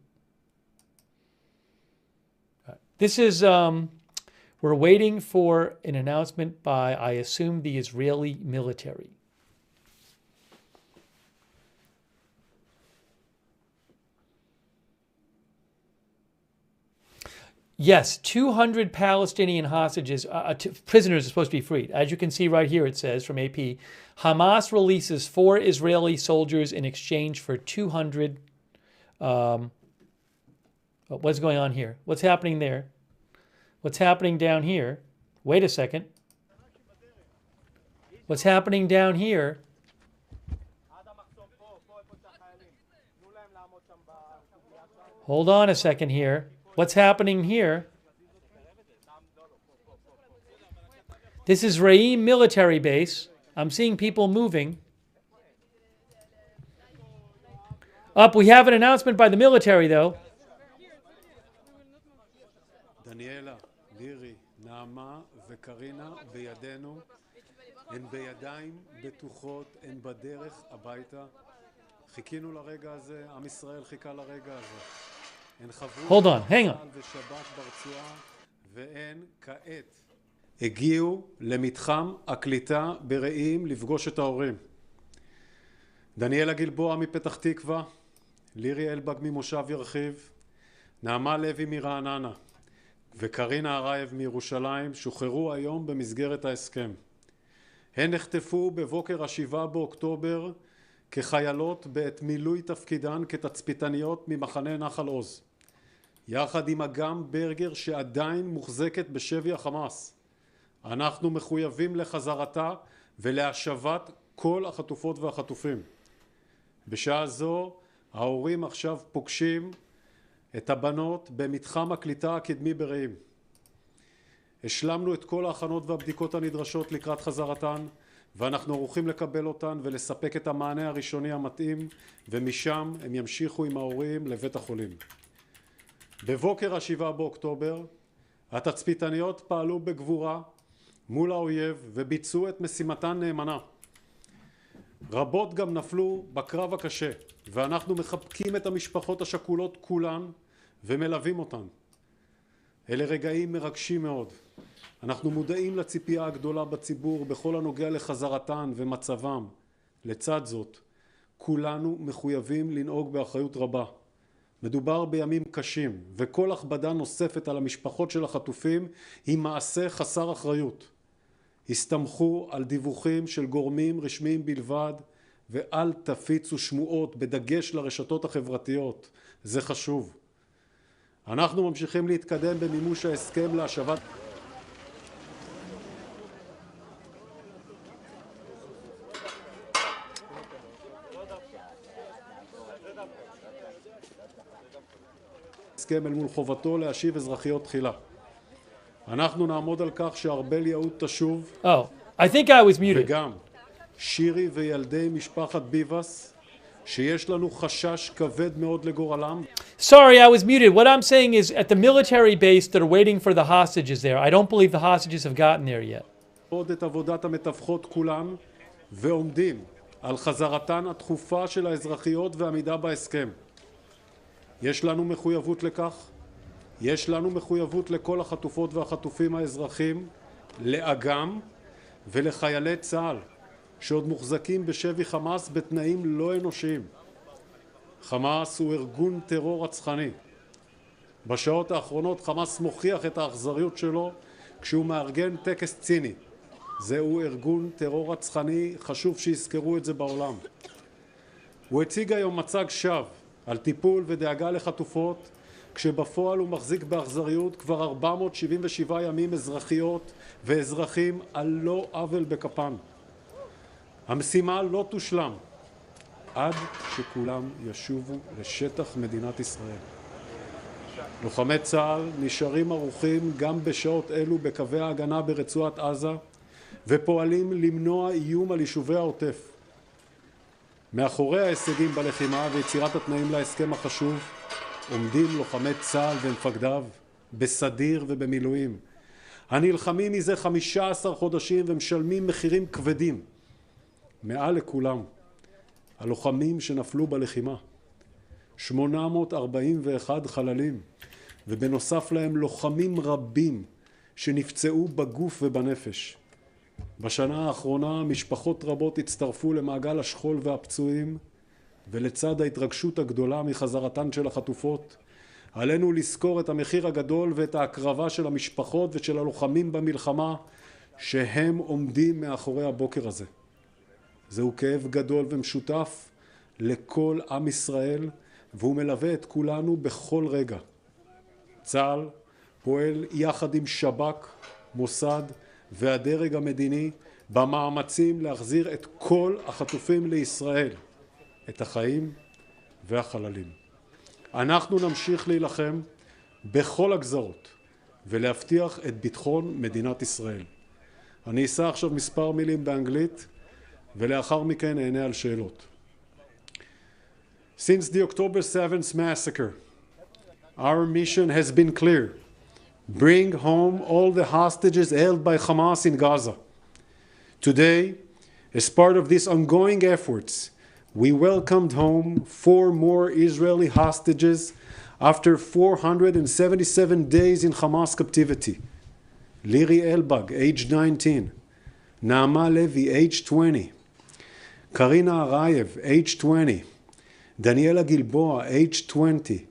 This is we're waiting for an announcement by, I assume, the Israeli military. Yes, 200 Palestinian hostages, prisoners are supposed to be freed. As you can see right here, it says from AP, Hamas releases 4 Israeli soldiers in exchange for 200. What's going on here? What's happening there? What's happening down here? Wait a second. What's happening down here? Hold on a second here. What's happening here? This is Re'im military base. I'm seeing people moving. Up, we have an announcement by the military, though. דניאלה, לירי, נעמה וקרינה בידינו, הן בידיים בטוחות, הן בדרך הביתה. חיכינו לרגע הזה, עם ישראל חיכה לרגע הזה. הן חברו ושבת ברצועה, והן כעת הגיעו למתחם הקליטה ברעים לפגוש את ההורים. דניאלה גלבוע מפתח תקווה, לירי אלבג ממושב ירחיב, נעמה לוי מרעננה וקרינה הרייב מירושלים שוחררו היום במסגרת ההסכם. הן נחטפו בבוקר ה-7 באוקטובר כחיילות בעת מילוי תפקידן כתצפיתניות ממחנה נחל עוז, יחד עם אגם ברגר שעדיין מוחזקת בשבי החמאס. אנחנו מחויבים לחזרתה ולהשבת כל החטופות והחטופים. בשעה זו ההורים עכשיו פוגשים את הבנות במתחם הקליטה הקדמי ברעים. השלמנו את כל ההכנות והבדיקות הנדרשות לקראת חזרתן, ואנחנו ערוכים לקבל אותן ולספק את המענה הראשוני המתאים, ומשם הם ימשיכו עם ההורים לבית החולים. בבוקר ה-7 באוקטובר התצפיתניות פעלו בגבורה מול האויב וביצעו את משימתן נאמנה. רבות גם נפלו בקרב הקשה, ואנחנו מחבקים את המשפחות השכולות כולן ומלווים אותן. אלה רגעים מרגשים מאוד. אנחנו מודעים לציפייה הגדולה בציבור בכל הנוגע לחזרתן ומצבם. לצד זאת, כולנו מחויבים לנהוג באחריות רבה. מדובר בימים קשים, וכל הכבדה נוספת על המשפחות של החטופים היא מעשה חסר אחריות. הסתמכו על דיווחים של גורמים רשמיים בלבד, ואל תפיצו שמועות בדגש לרשתות החברתיות. זה חשוב. אנחנו ממשיכים להתקדם במימוש ההסכם להשבת הסכם אל מול חובתו להשיב אזרחיות תחילה. אנחנו נעמוד על כך שארבל יהוד תשוב. I think I was muted. וגם שירי וילדי משפחת ביבס, שיש לנו חשש כבד מאוד לגורלם. Sorry, I was muted. What I'm saying is at the military base they're waiting for the hostages there. I don't believe the hostages have gotten there yet. עוד את עבודת המתווכות כולן ועומדים על חזרתן התכופה של האזרחיות ועמידה בהסכם. יש לנו מחויבות לכך. יש לנו מחויבות לכל החטופות והחטופים האזרחים, לאגם ולחיילי צה"ל שעוד מוחזקים בשבי חמאס בתנאים לא אנושיים. חמאס הוא ארגון טרור רצחני. בשעות האחרונות חמאס מוכיח את האכזריות שלו כשהוא מארגן טקס ציני. זהו ארגון טרור רצחני, חשוב שיזכרו את זה בעולם. הוא הציג היום מצג שווא על טיפול ודאגה לחטופות, כשבפועל הוא מחזיק באכזריות כבר 477 ימים אזרחיות ואזרחים על לא עוול בכפם. המשימה לא תושלם עד שכולם ישובו לשטח מדינת ישראל. לוחמי צה"ל נשארים ערוכים גם בשעות אלו בקווי ההגנה ברצועת עזה ופועלים למנוע איום על יישובי העוטף. מאחורי ההישגים בלחימה ויצירת התנאים להסכם החשוב עומדים לוחמי צה"ל ומפקדיו בסדיר ובמילואים, הנלחמים מזה 15 חודשים ומשלמים מחירים כבדים. מעל לכולם הלוחמים שנפלו בלחימה, 841 חללים, ובנוסף להם לוחמים רבים שנפצעו בגוף ובנפש. בשנה האחרונה משפחות רבות הצטרפו למעגל השכול והפצועים, ולצד ההתרגשות הגדולה מחזרתן של החטופות, עלינו לזכור את המחיר הגדול ואת ההקרבה של המשפחות ושל הלוחמים במלחמה שהם עומדים מאחורי הבוקר הזה. זהו כאב גדול ומשותף לכל עם ישראל, והוא מלווה את כולנו בכל רגע. צה"ל פועל יחד עם שב"כ, מוסד והדרג המדיני במאמצים להחזיר את כל החטופים לישראל, את החיים והחללים. אנחנו נמשיך להילחם בכל הגזרות ולהבטיח את ביטחון מדינת ישראל. אני אשא עכשיו מספר מילים באנגלית ולאחר מכן אענה על שאלות. Since the October 7th massacre, our mission has been clear. Bring home all the hostages held by Hamas in Gaza. Today, as part of these ongoing efforts, we welcomed home 4 more Israeli hostages after 477 days in Hamas captivity. Liri Elbag, age 19. Naama Levi, age 20. Karina Arayev, age 20. Daniela Gilboa, age 20.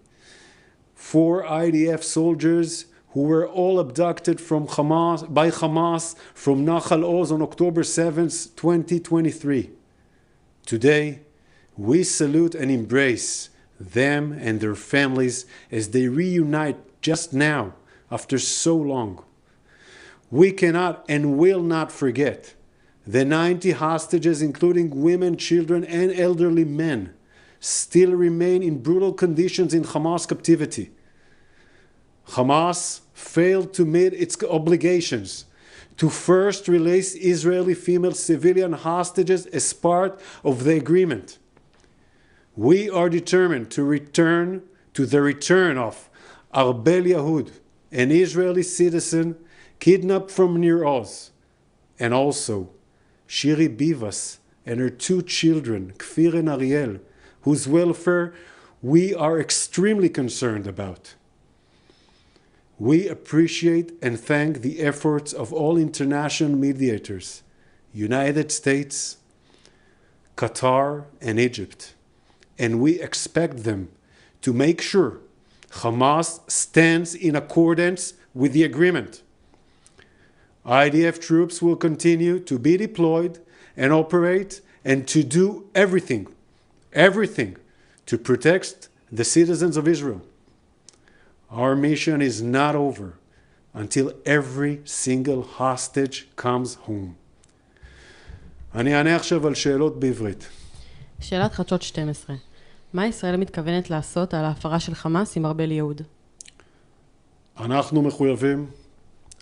4 IDF soldiers who were all abducted by Hamas from Nahal Oz on October 7th, 2023. Today, we salute and embrace them and their families as they reunite just now after so long. We cannot and will not forget the 90 hostages, including women, children, and elderly men, still remain in brutal conditions in Hamas captivity. Hamas failed to meet its obligations to first release Israeli female civilian hostages as part of the agreement. We are determined to the return of Arbel Yahud, an Israeli citizen kidnapped from Nir Oz, and also Shiri Bivas and her 2 children, Kfir and Ariel, whose welfare we are extremely concerned about. We appreciate and thank the efforts of all international mediators, United States, Qatar, and Egypt, and we expect them to make sure Hamas stands in accordance with the agreement. IDF troops will continue to be deployed and operate and to do everything to protect the citizens of Israel. Our mission is not over until every single hostage comes home. אני אענה עכשיו על שאלות בעברית. שאלת חדשות 12. מה ישראל מתכוונת לעשות על ההפרה של חמאס עם ארבל יהוד? אנחנו מחויבים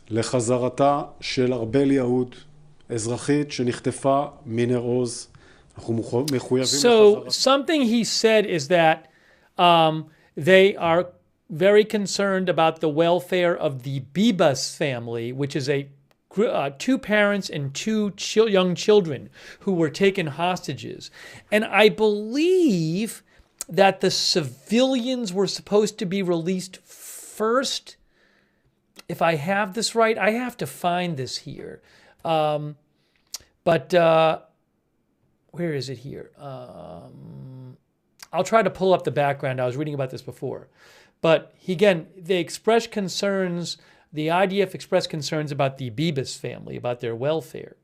לחזרתה של ארבל יהוד, אזרחית שנחטפה מניר עוז. אנחנו מחויבים So something he said is that they are very concerned about the welfare of the Bibas family, which is 2 parents and 2 young children who were taken hostages. And I believe that the civilians were supposed to be released first. If I have this right, I have to find this here. But where is it here? I'll try to pull up the background. I was reading about this before. But again, they expressed concerns, the IDF expressed concerns about the Bibas family, about their welfare.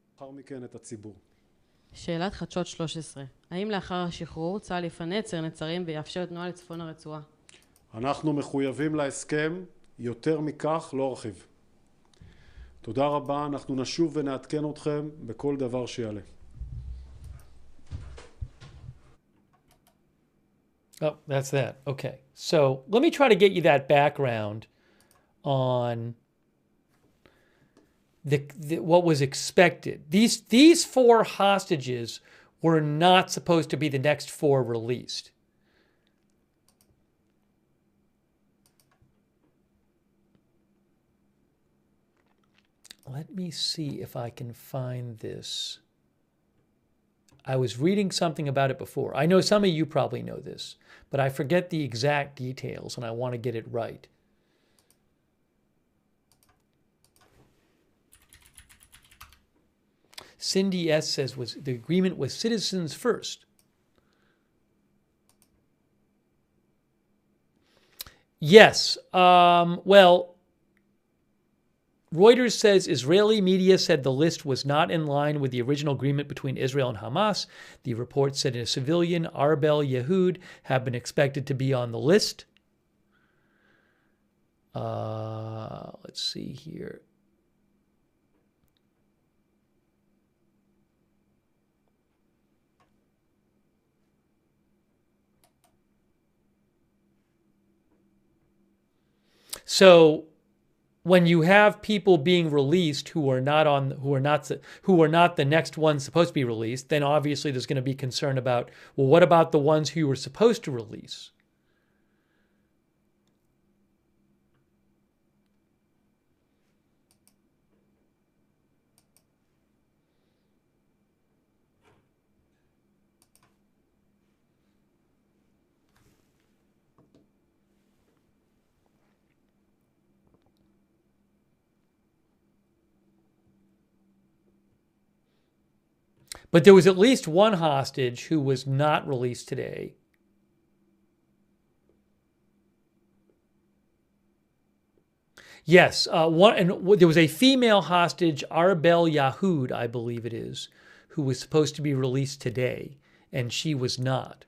שאלת חדשות 13. האם לאחר השחרור צה"ל יפנה את ציר נצרים ויאפשר תנועה לצפון הרצועה? אנחנו מחויבים להסכם, יותר מכך לא ארחיב. תודה רבה, אנחנו נשוב ונעדכן אתכם בכל דבר שיעלה. Oh, that's that. Okay. So let me try to get you that background on what was expected. These 4 hostages were not supposed to be the next 4 released. Let me see if I can find this. I was reading something about it before. I know some of you probably know this, but I forget the exact details and I want to get it right. Cindy S. says the agreement was citizens first. Yes. Well, Reuters says Israeli media said the list was not in line with the original agreement between Israel and Hamas. The report said a civilian, Arbel Yehud, had been expected to be on the list. Let's see here. So when you have people being released who are not the next ones supposed to be released, then obviously there's going to be concern about, well, what about the ones who you were supposed to release? But there was at least one hostage who was not released today. Yes, there was a female hostage, Arbel Yahud, I believe it is, who was supposed to be released today, and she was not.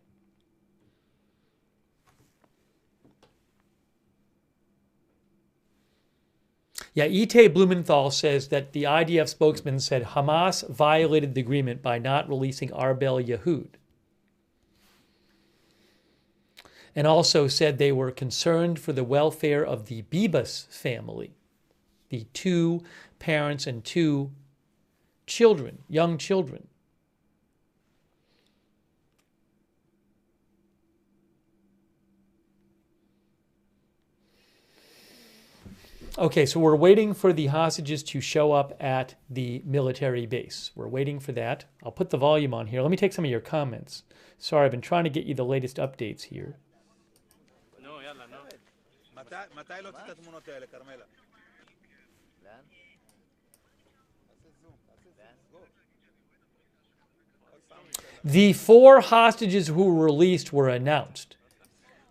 Yeah, Itay Blumenthal says that the IDF spokesman said Hamas violated the agreement by not releasing Arbel Yehud. And also said they were concerned for the welfare of the Bibas family, the 2 parents and 2 children, young children. Okay, so we're waiting for the hostages to show up at the military base. We're waiting for that. I'll put the volume on here. Let me take some of your comments. Sorry, I've been trying to get you the latest updates here. The 4 hostages who were released were announced.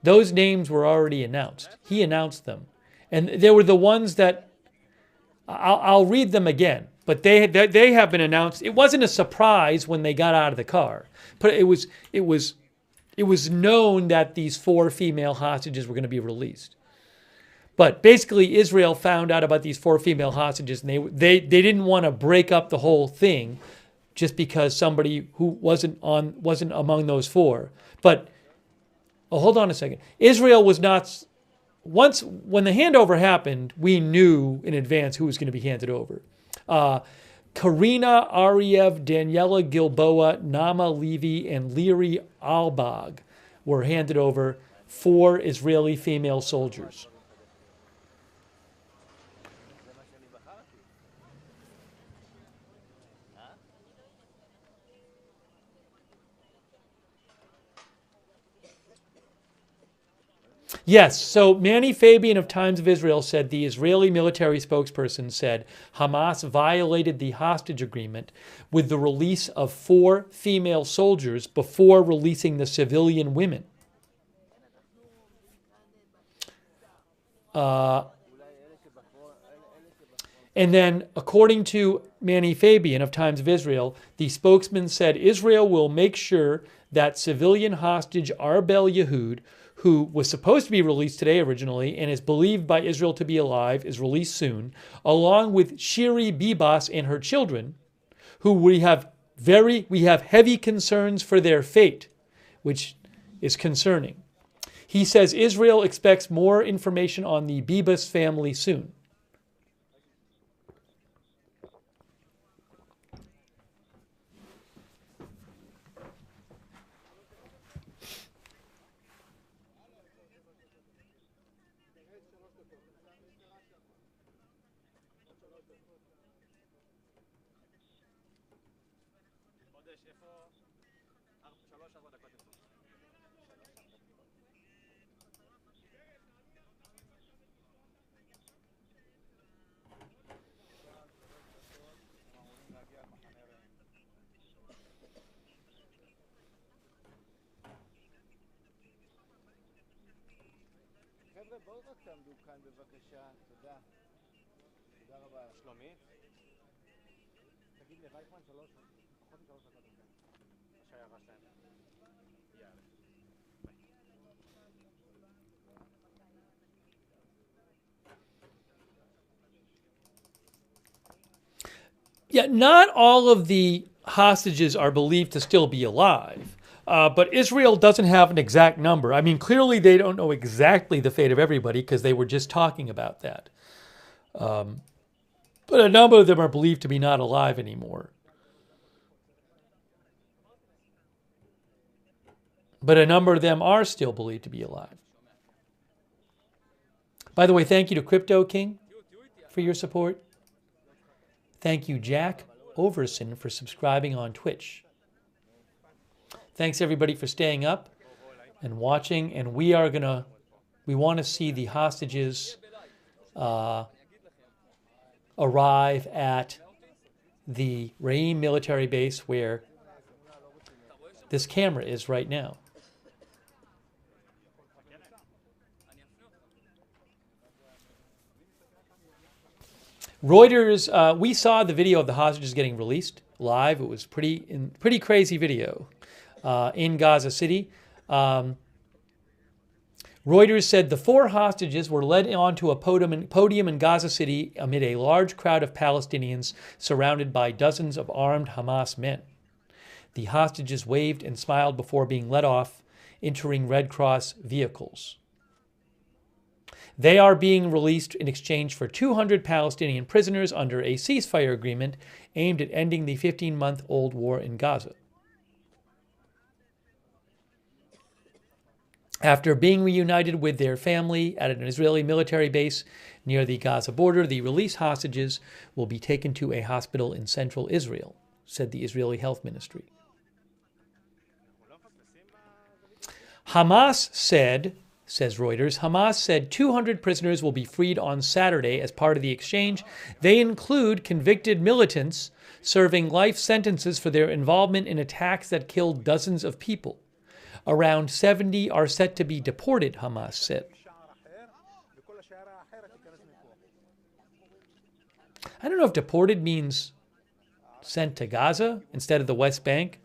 Those names were already announced. He announced them. And they were the ones that, I'll read them again, but they have been announced. It wasn't a surprise when they got out of the car, but it was known that these 4 female hostages were going to be released. But basically, Israel found out about these 4 female hostages, and they didn't want to break up the whole thing just because somebody who wasn't among those 4. But hold on a second. Israel was not. When the handover happened, we knew in advance who was going to be handed over. Karina Ariev, Daniela Gilboa, Nama Levy, and Liri Albag were handed over, 4 Israeli female soldiers. Yes, so Manny Fabian of Times of Israel said the Israeli military spokesperson said Hamas violated the hostage agreement with the release of 4 female soldiers before releasing the civilian women. And then, according to Manny Fabian of Times of Israel, the spokesman said Israel will make sure that civilian hostage Arbel Yehud, who was supposed to be released today originally and is believed by Israel to be alive, is released soon, along with Shiri Bibas and her children, who we have heavy concerns for their fate, which is concerning. He says Israel expects more information on the Bibas family soon. Yeah, not all of the hostages are believed to still be alive. But Israel doesn't have an exact number. I mean, clearly they don't know exactly the fate of everybody because they were just talking about that. But a number of them are believed to be not alive anymore. But a number of them are still believed to be alive. By the way, thank you to Crypto King for your support. Thank you, Jack Overson, for subscribing on Twitch. Thanks everybody for staying up and watching. And we want to see the hostages arrive at the Re'im military base where this camera is right now. Reuters, we saw the video of the hostages getting released live. It was pretty crazy video in Gaza City. Reuters said the 4 hostages were led onto a podium in Gaza City amid a large crowd of Palestinians surrounded by dozens of armed Hamas men. The hostages waved and smiled before being led off, entering Red Cross vehicles. They are being released in exchange for 200 Palestinian prisoners under a ceasefire agreement aimed at ending the 15-month-old war in Gaza. After being reunited with their family at an Israeli military base near the Gaza border, the released hostages will be taken to a hospital in central Israel, said the Israeli Health Ministry. Hamas said, says Reuters, Hamas said 200 prisoners will be freed on Saturday as part of the exchange. They include convicted militants serving life sentences for their involvement in attacks that killed dozens of people. Around 70 are set to be deported, Hamas said. I don't know if deported means sent to Gaza instead of the West Bank.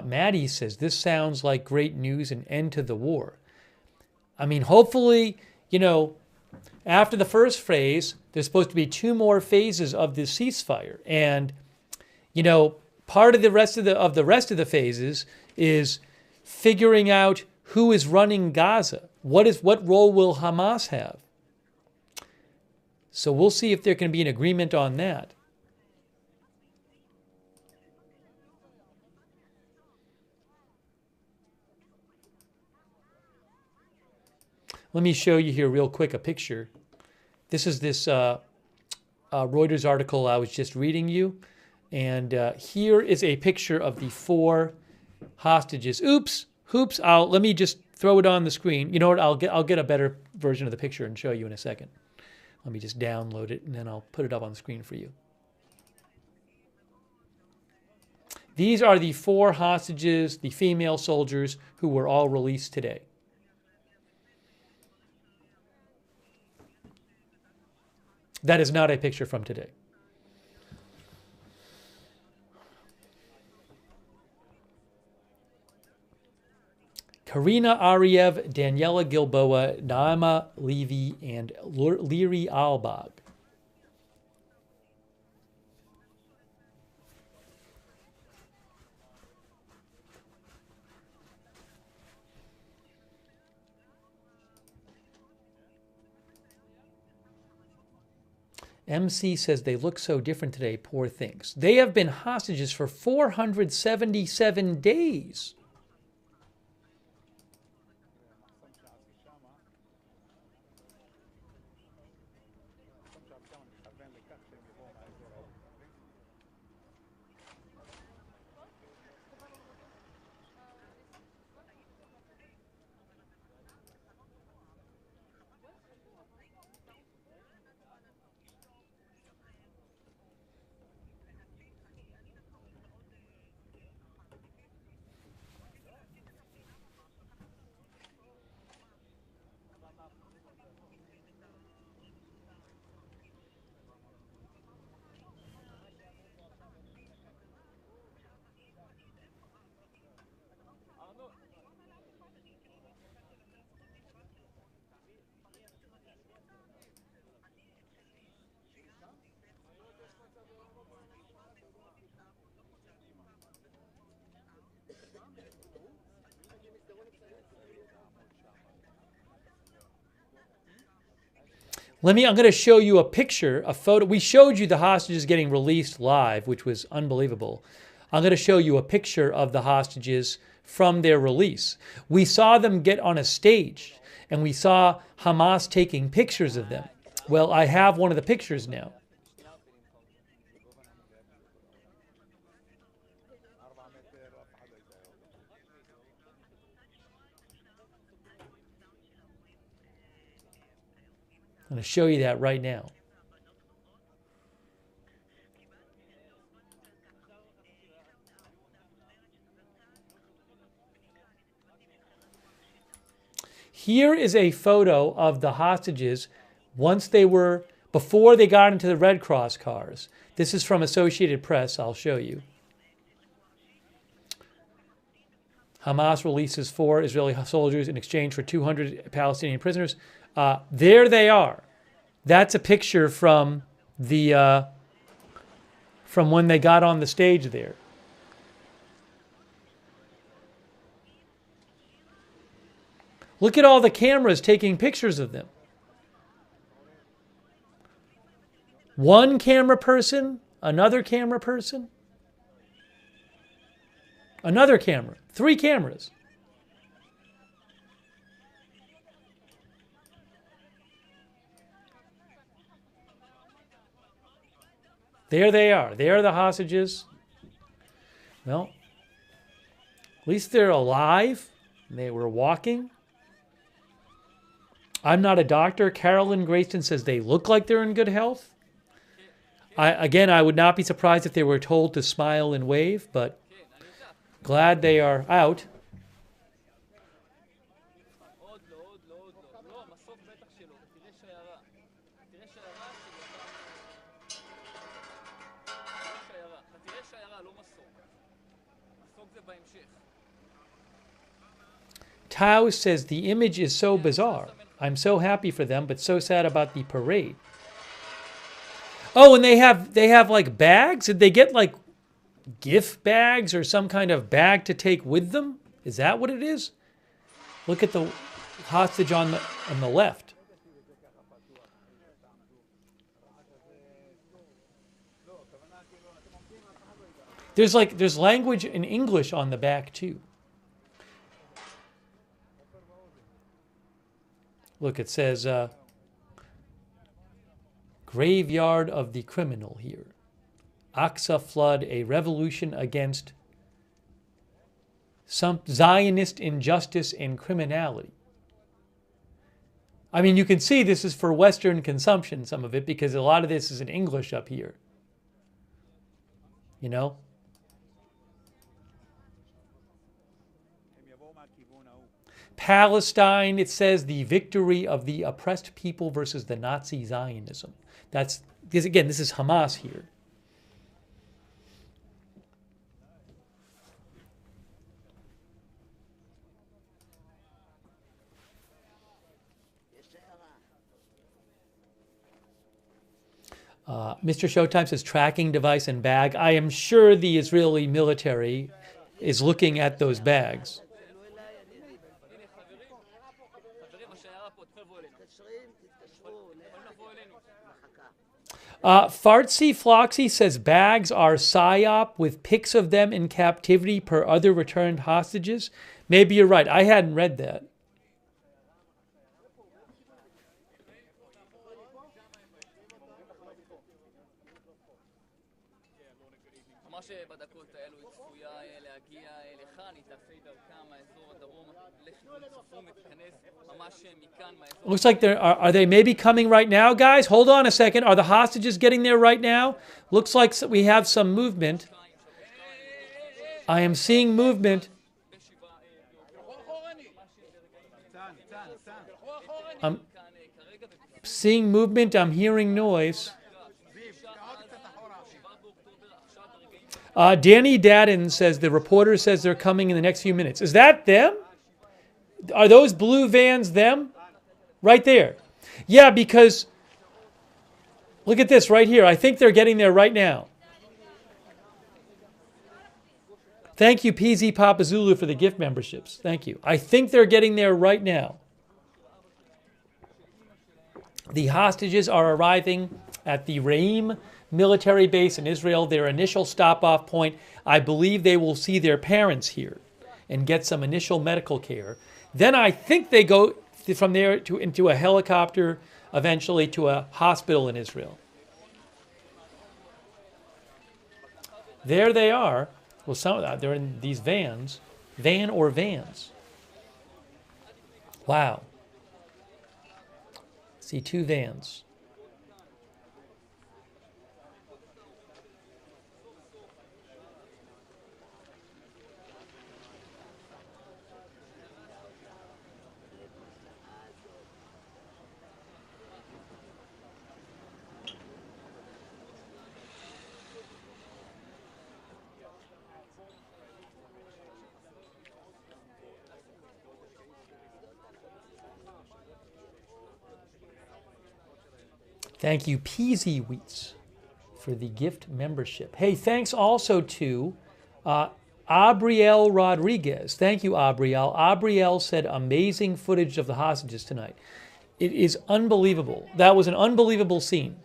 Maddie says, this sounds like great news and end to the war. I mean, hopefully, after the first phase, there's supposed to be 2 more phases of this ceasefire. And, part of the rest of the phases is figuring out who is running Gaza. What role will Hamas have? So we'll see if there can be an agreement on that. Let me show you here real quick a picture. This is this Reuters article I was just reading you. And here is a picture of the 4 hostages. Oops. Let me just throw it on the screen. You know what? I'll get a better version of the picture and show you in a second. Let me just download it and then I'll put it up on the screen for you. These are the 4 hostages, the female soldiers, who were all released today. That is not a picture from today. Karina Ariev, Daniela Gilboa, Naama Levy, and Liri Albag. MC says they look so different today, poor things. They have been hostages for 477 days. I'm going to show you a picture, a photo. We showed you the hostages getting released live, which was unbelievable. I'm going to show you a picture of the hostages from their release. We saw them get on a stage, and we saw Hamas taking pictures of them. Well, I have one of the pictures now. I'm going to show you that right now. Here is a photo of the hostages before they got into the Red Cross cars. This is from Associated Press. I'll show you. Hamas releases 4 Israeli soldiers in exchange for 200 Palestinian prisoners. There they are. That's a picture from from when they got on the stage there. Look at all the cameras taking pictures of them. One camera person, another camera person, another camera, 3 cameras. There they are. There are the hostages. Well, at least they're alive. They were walking. I'm not a doctor. Carolyn Grayston says they look like they're in good health. I would not be surprised if they were told to smile and wave, but glad they are out. Tao says the image is so bizarre. I'm so happy for them, but so sad about the parade. Oh, and they have like bags? Did they get like gift bags or some kind of bag to take with them? Is that what it is? Look at the hostage on the left. There's language in English on the back too. Look, it says graveyard of the criminal here. Aqsa flood, a revolution against some Zionist injustice and criminality. I mean, you can see this is for Western consumption, some of it, because a lot of this is in English up here. You know? Palestine, it says the victory of the oppressed people versus the Nazi Zionism. That's, because again, this is Hamas here. Mr. Showtime says tracking device and bag. I am sure the Israeli military is looking at those bags. Fartsy Floxy says bags are PSYOP with pics of them in captivity per other returned hostages. Maybe you're right. I hadn't read that. Looks like are they maybe coming right now, guys? Hold on a second. Are the hostages getting there right now? Looks like we have some movement. I am seeing movement. I'm seeing movement. I'm hearing noise. Danny Dadden says the reporter says they're coming in the next few minutes. Is that them? Are those blue vans them? Right there. Yeah, because look at this right here. I think they're getting there right now. Thank you, PZ Papa Zulu, for the gift memberships. Thank you. I think they're getting there right now. The hostages are arriving at the Reim military base in Israel, their initial stop-off point. I believe they will see their parents here and get some initial medical care. Then I think they go from there into a helicopter, eventually to a hospital in Israel. There they are. Well, they're in these vans. Van or vans. Wow. See two vans. Thank you, Peasy Wheats, for the gift membership. Hey, thanks also to Abriel Rodriguez. Thank you, Abriel. Abriel said amazing footage of the hostages tonight. It is unbelievable. That was an unbelievable scene.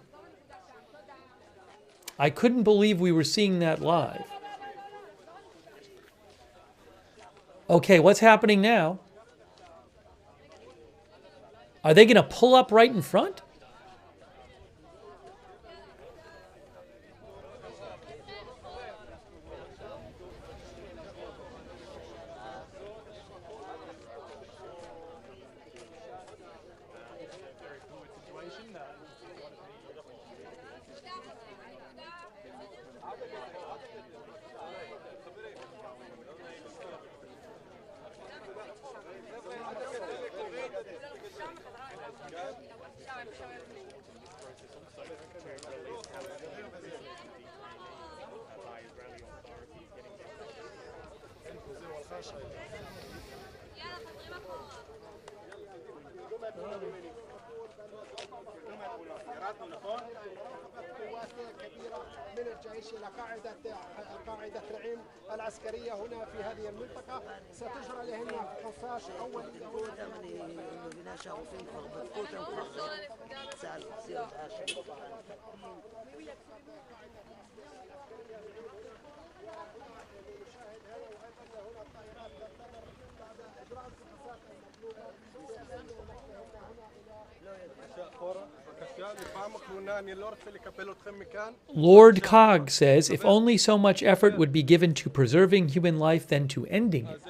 I couldn't believe we were seeing that live. Okay, what's happening now? Are they going to pull up right in front? من الجيش إلى قاعدة رعيم العسكرية هنا في هذه المنطقة ستجرى لهن قصاص أول Lord Cog says, if only so much effort would be given to preserving human life than to ending it.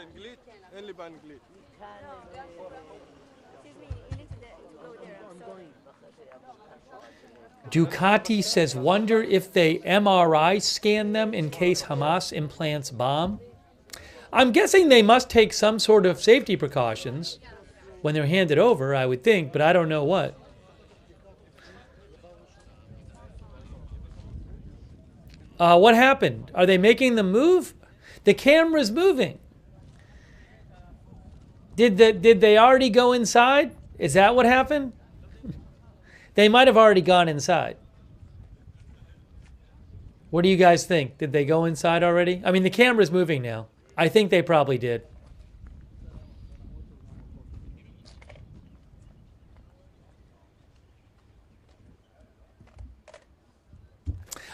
Ducati says, wonder if they MRI scan them in case Hamas implants bomb. I'm guessing they must take some sort of safety precautions when they're handed over, I would think, but I don't know what. What happened? Are they making them move? The camera's moving. Did they already go inside? Is that what happened? They might have already gone inside. What do you guys think? Did they go inside already? I mean, the camera's moving now. I think they probably did.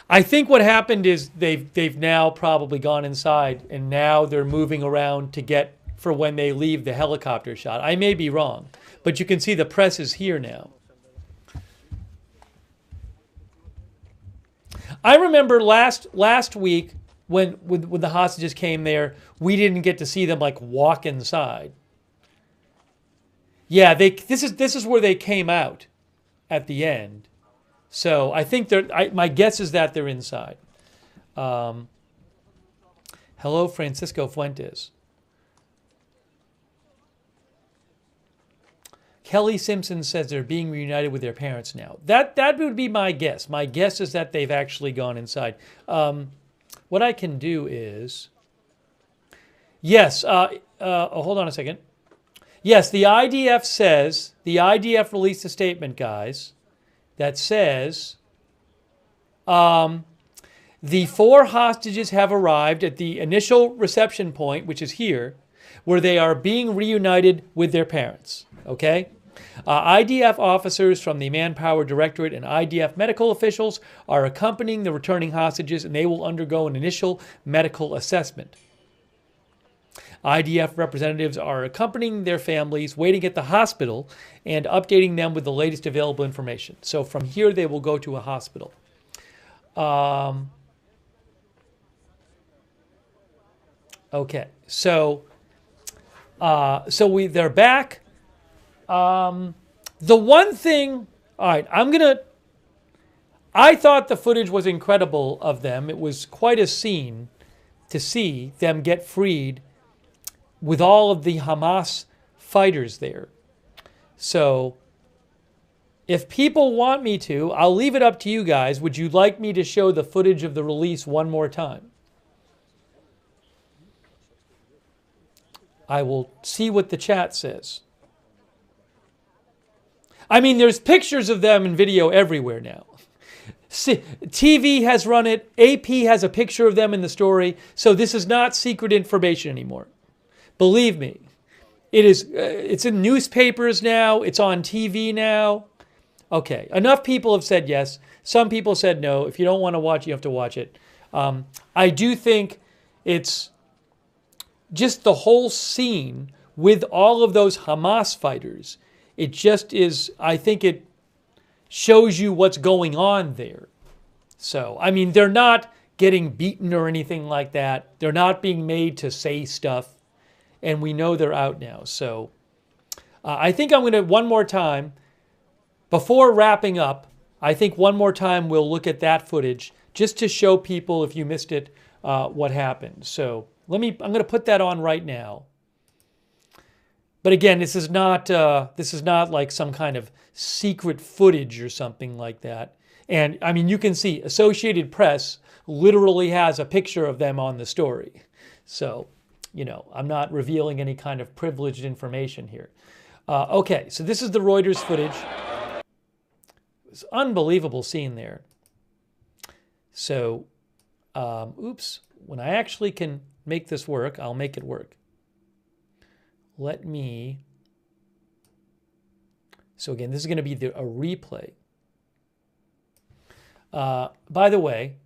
I think what happened is they've now probably gone inside, and now they're moving around to get for when they leave the helicopter shot. I may be wrong, but you can see the press is here now. I remember last week when the hostages came there, we didn't get to see them like walk inside. Yeah, this is where they came out at the end. So I think my guess is that they're inside. Hello, Francisco Fuentes. Kelly Simpson says they're being reunited with their parents now. That would be my guess. My guess is that they've actually gone inside. What I can do is, yes. Hold on a second. Yes, the IDF released a statement, guys, that says The 4 hostages have arrived at the initial reception point, which is here, where they are being reunited with their parents. Okay? IDF officers from the Manpower Directorate and IDF medical officials are accompanying the returning hostages, and they will undergo an initial medical assessment. IDF representatives are accompanying their families, waiting at the hospital, and updating them with the latest available information. So from here, they will go to a hospital. Okay, so they're back. The one thing, all right, I thought the footage was incredible of them. It was quite a scene to see them get freed with all of the Hamas fighters there. So if people want me to, I'll leave it up to you guys. Would you like me to show the footage of the release one more time? I will see what the chat says. I mean, there's pictures of them in video everywhere now. TV has run it. AP has a picture of them in the story. So this is not secret information anymore. Believe me. It is. It's in newspapers now. It's on TV now. Okay. Enough people have said yes. Some people said no. If you don't want to watch, you have to watch it. I do think it's just the whole scene with all of those Hamas fighters. It just is, I think it shows you what's going on there. So, I mean, they're not getting beaten or anything like that. They're not being made to say stuff. And we know they're out now. So, I think I'm going to, one more time, before wrapping up, I think one more time we'll look at that footage just to show people, if you missed it, what happened. So, I'm going to put that on right now. But again, this is not like some kind of secret footage or something like that. And I mean, you can see Associated Press literally has a picture of them on the story. So, you know, I'm not revealing any kind of privileged information here. Okay, so this is the Reuters footage. It's an unbelievable scene there. So, oops, when I actually can make this work, I'll make it work. Let me, so again, this is going to be a replay. By the way,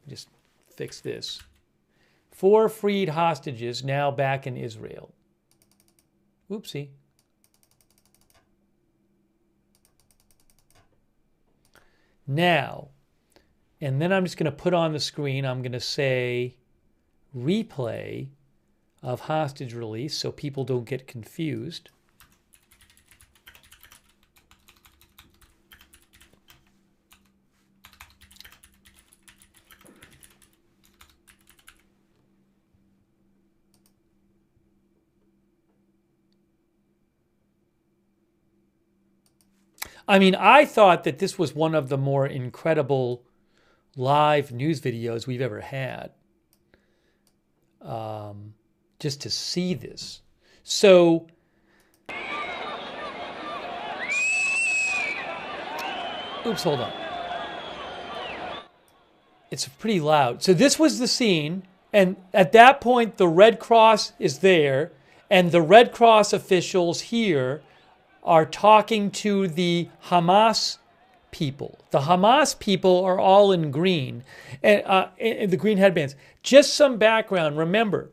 just fix this. 4 freed hostages now back in Israel. Oopsie. Now, and then I'm just going to put on the screen, I'm going to say replay of hostage release so people don't get confused. I mean, I thought that this was one of the more incredible live news videos we've ever had. Just to see this. So, oops, hold on. It's pretty loud. So this was the scene, and at that point, the Red Cross is there, and the Red Cross officials here are talking to the Hamas people. The Hamas people are all in green, and the green headbands. Just some background. Remember,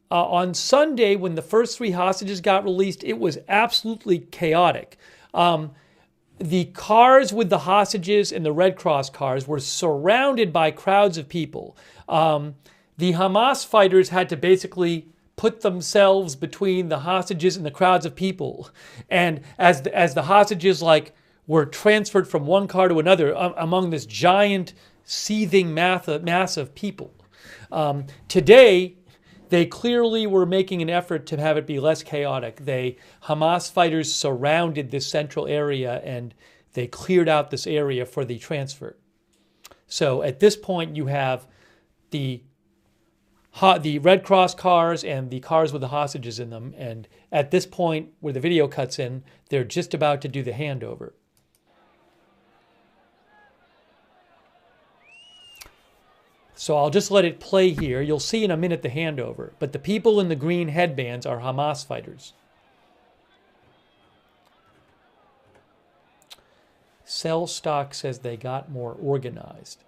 on Sunday when the first 3 hostages got released, it was absolutely chaotic. The cars with the hostages and the Red Cross cars were surrounded by crowds of people. The Hamas fighters had to basically put themselves between the hostages and the crowds of people. And as the hostages were transferred from one car to another among this giant seething mass of people. Today, they clearly were making an effort to have it be less chaotic. Hamas fighters surrounded this central area and they cleared out this area for the transfer. So at this point, you have the Red Cross cars and the cars with the hostages in them. And at this point, where the video cuts in, they're just about to do the handover. So I'll just let it play here. You'll see in a minute the handover. But the people in the green headbands are Hamas fighters. Sell Stock says they got more organized.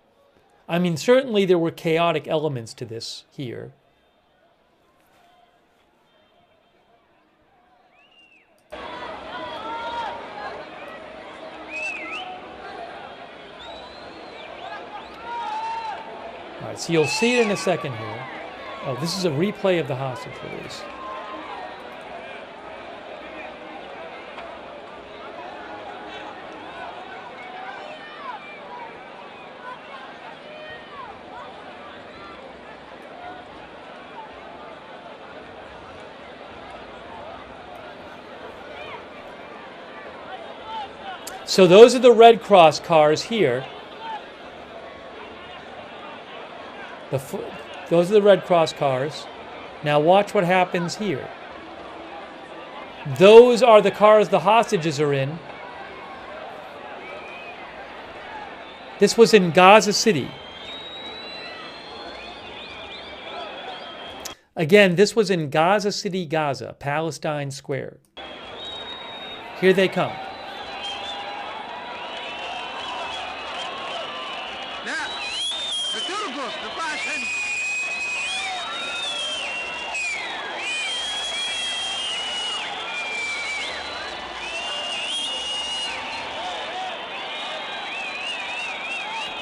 I mean, certainly there were chaotic elements to this here. All right, so you'll see it in a second here. Oh, this is a replay of the hostage release. So those are the Red Cross cars here. Those are the Red Cross cars. Now watch what happens here. Those are the cars the hostages are in. This was in Gaza City. Again, this was in Gaza City, Gaza, Palestine Square. Here they come.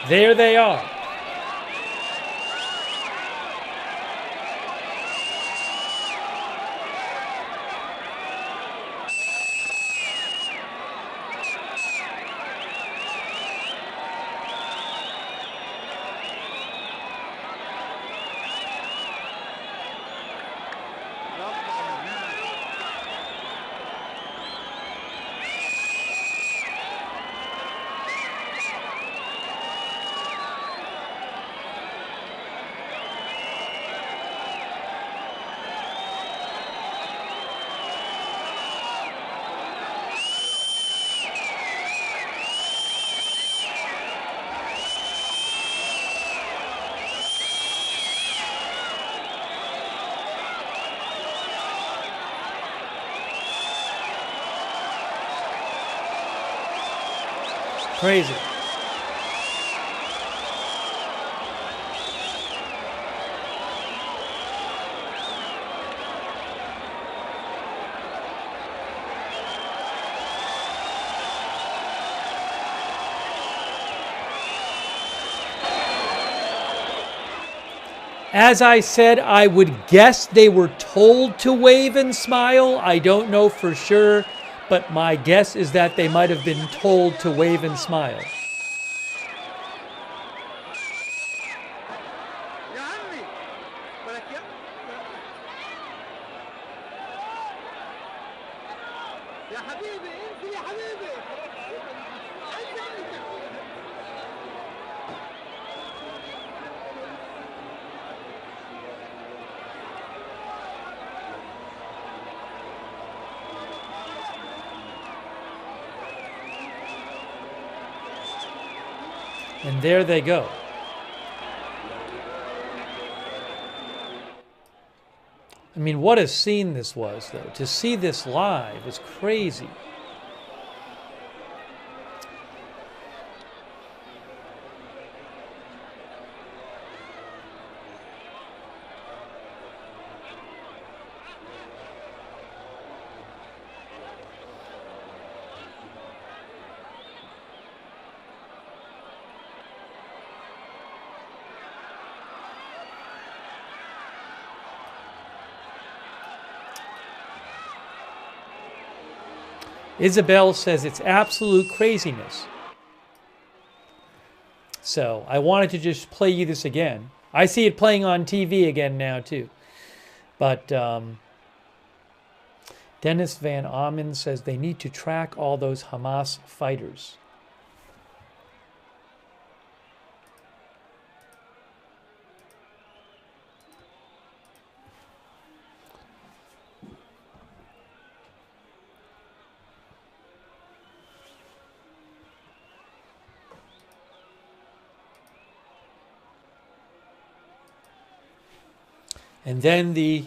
There they are. Crazy. As I said, I would guess they were told to wave and smile. I don't know for sure, but my guess is that they might have been told to wave and smile. And there they go. I mean, what a scene this was, though. To see this live is crazy. Isabel says it's absolute craziness. So I wanted to just play you this again. I see it playing on TV again now too. But Dennis Van Amen says they need to track all those Hamas fighters. And then the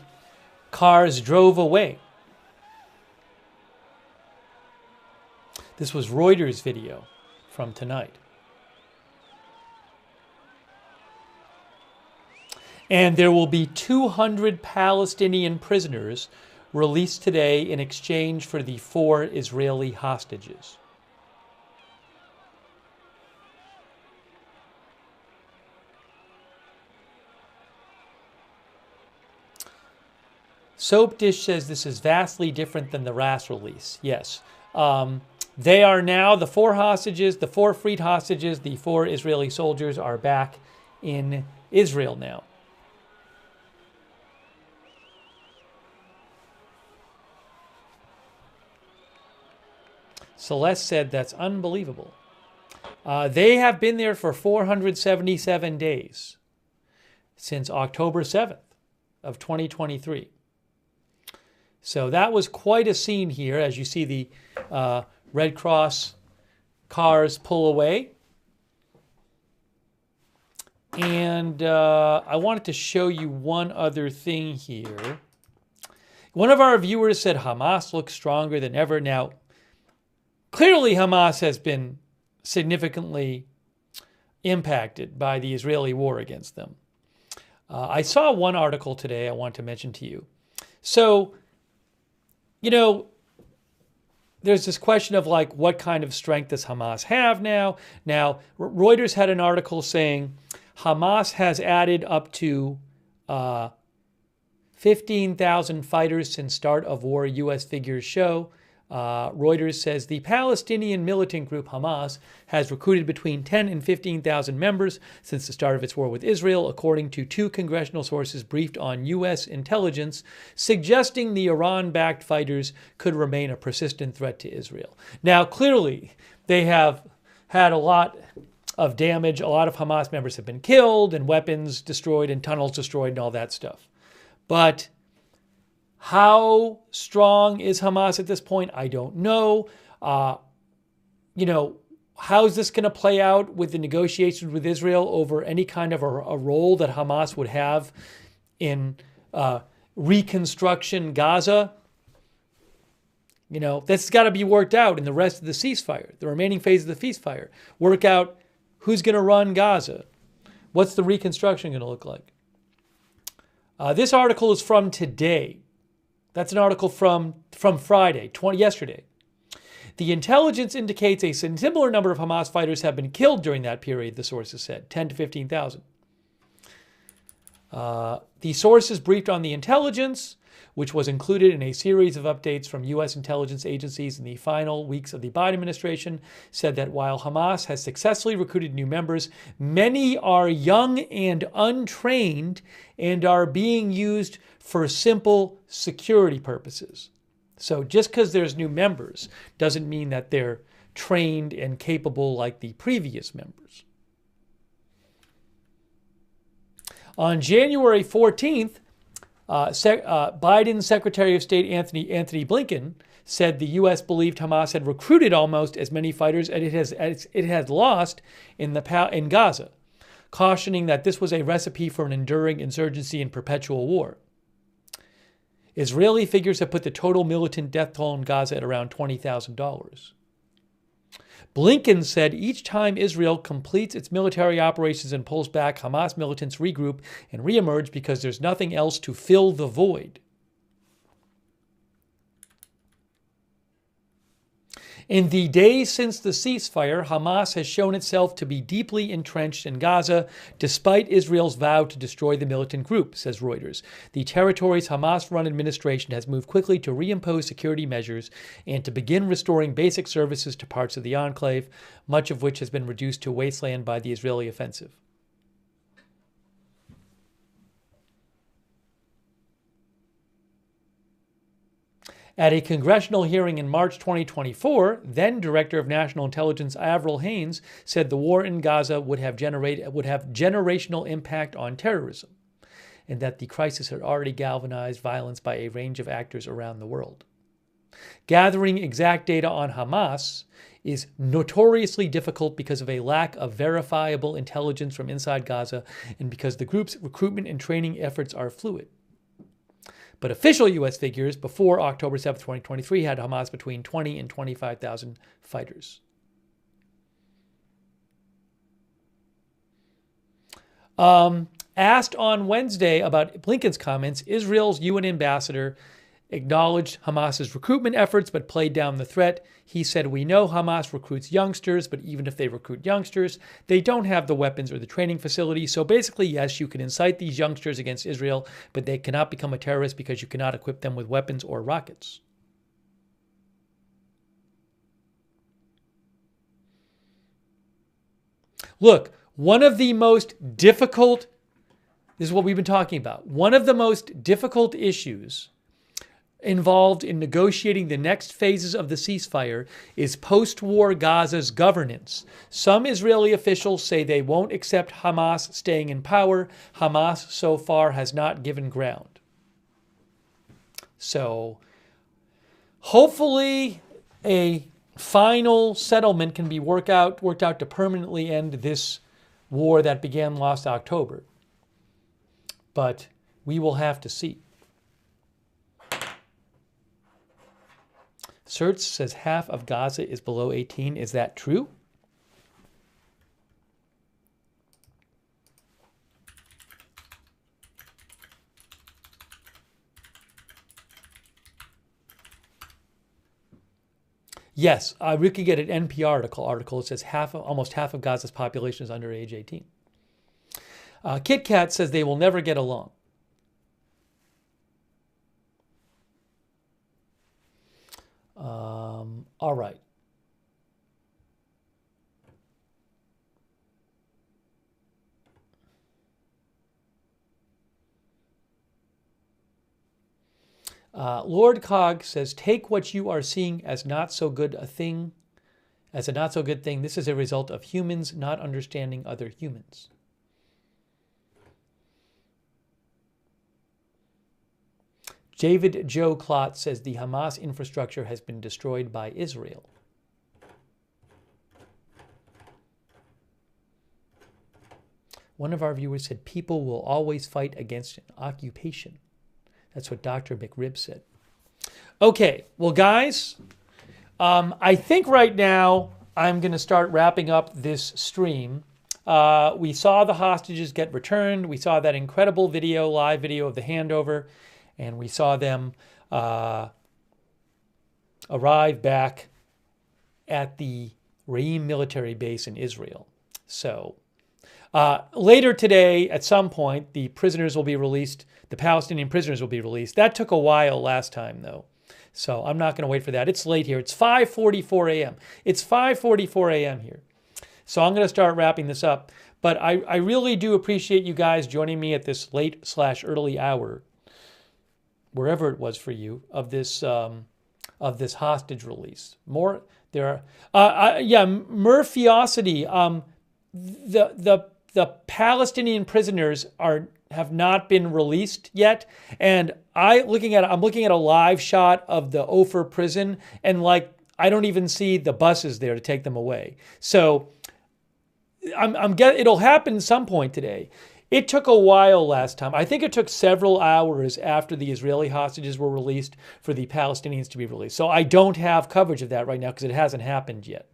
cars drove away. This was Reuters video from tonight. And there will be 200 Palestinian prisoners released today in exchange for the 4 Israeli hostages. Soap Dish says this is vastly different than the last release. Yes. They are now, the 4 hostages, the 4 freed hostages, the 4 Israeli soldiers are back in Israel now. Celeste said that's unbelievable. They have been there for 477 days since October 7th of 2023. So that was quite a scene here as you see the Red Cross cars pull away. And I wanted to show you one other thing here. One of our viewers said Hamas looks stronger than ever. Now, clearly Hamas has been significantly impacted by the Israeli war against them. I saw one article today I want to mention to you. So, you know, there's this question of like, what kind of strength does Hamas have now? Now, Reuters had an article saying Hamas has added up to 15,000 fighters since start of war, U.S. figures show. Reuters says the Palestinian militant group Hamas has recruited between 10 and 15,000 members since the start of its war with Israel, according to 2 congressional sources briefed on U.S. intelligence, suggesting the Iran-backed fighters could remain a persistent threat to Israel. Now, clearly, they have had a lot of damage. A lot of Hamas members have been killed and weapons destroyed and tunnels destroyed and all that stuff. But how strong is Hamas at this point? I don't know. You know, how is this going to play out with the negotiations with Israel over any kind of a role that Hamas would have in reconstruction Gaza? You know, that's got to be worked out in the rest of the ceasefire, the remaining phase of the ceasefire. Work out who's going to run Gaza. What's the reconstruction going to look like? This article is from today. That's an article from Friday, yesterday. The intelligence indicates a similar number of Hamas fighters have been killed during that period, the sources said, 10 to 15,000. The sources briefed on the intelligence, which was included in a series of updates from U.S. intelligence agencies in the final weeks of the Biden administration, said that while Hamas has successfully recruited new members, many are young and untrained and are being used for simple security purposes. So just because there's new members doesn't mean that they're trained and capable like the previous members. On January 14th, Biden's Secretary of State Anthony Blinken said the U.S. believed Hamas had recruited almost as many fighters as it has lost in Gaza, cautioning that this was a recipe for an enduring insurgency and perpetual war. Israeli figures have put the total militant death toll in Gaza at around $20,000. Blinken said each time Israel completes its military operations and pulls back, Hamas militants regroup and reemerge because there's nothing else to fill the void. In the days since the ceasefire, Hamas has shown itself to be deeply entrenched in Gaza, despite Israel's vow to destroy the militant group, says Reuters. The territory's Hamas-run administration has moved quickly to reimpose security measures and to begin restoring basic services to parts of the enclave, much of which has been reduced to wasteland by the Israeli offensive. At a congressional hearing in March 2024, then Director of National Intelligence Avril Haines said the war in Gaza would have generational impact on terrorism, and that the crisis had already galvanized violence by a range of actors around the world. Gathering exact data on Hamas is notoriously difficult because of a lack of verifiable intelligence from inside Gaza and because the group's recruitment and training efforts are fluid. But official U.S. figures before October 7th, 2023 had Hamas between 20 and 25,000 fighters. Asked on Wednesday about Blinken's comments, Israel's UN ambassador acknowledged Hamas's recruitment efforts but played down the threat. He said, "We know Hamas recruits youngsters, but even if they recruit youngsters, they don't have the weapons or the training facilities. So basically, yes, you can incite these youngsters against Israel, but they cannot become a terrorist because you cannot equip them with weapons or rockets." Look, one of the most difficult, this is what we've been talking about, one of the most difficult issues involved in negotiating the next phases of the ceasefire is post-war Gaza's governance. Some Israeli officials say they won't accept Hamas staying in power. Hamas so far has not given ground. So hopefully a final settlement can be worked out to permanently end this war that began last October. But we will have to see. Search says half of Gaza is below 18. Is that true? Yes, we could get an NPR article. It says almost half of Gaza's population is under age 18. Kit Kat says they will never get along. All right. Lord Cog says, take what you are seeing as not so good a thing, as a not so good thing. This is a result of humans not understanding other humans. David Joe Klotz says the Hamas infrastructure has been destroyed by Israel. One of our viewers said people will always fight against an occupation. That's what Dr. McRib said. Okay, well, guys, I think right now I'm going to start wrapping up this stream. We saw the hostages get returned. We saw that incredible video, live video of the handover. And we saw them arrive back at the Re'im military base in Israel. So later today, at some point, the prisoners will be released. The Palestinian prisoners will be released. That took a while last time, though. So I'm not going to wait for that. It's late here. It's 5:44 a.m. It's 5:44 a.m. here. So I'm going to start wrapping this up. But I really do appreciate you guys joining me at this late/early hour, wherever it was for you, of this hostage release. More there are Murphyosity. The Palestinian prisoners have not been released yet, and I'm looking at a live shot of the Ofer prison, and I don't even see the buses there to take them away. So it'll happen at some point today. It took a while last time. I think it took several hours after the Israeli hostages were released for the Palestinians to be released. So I don't have coverage of that right now because it hasn't happened yet.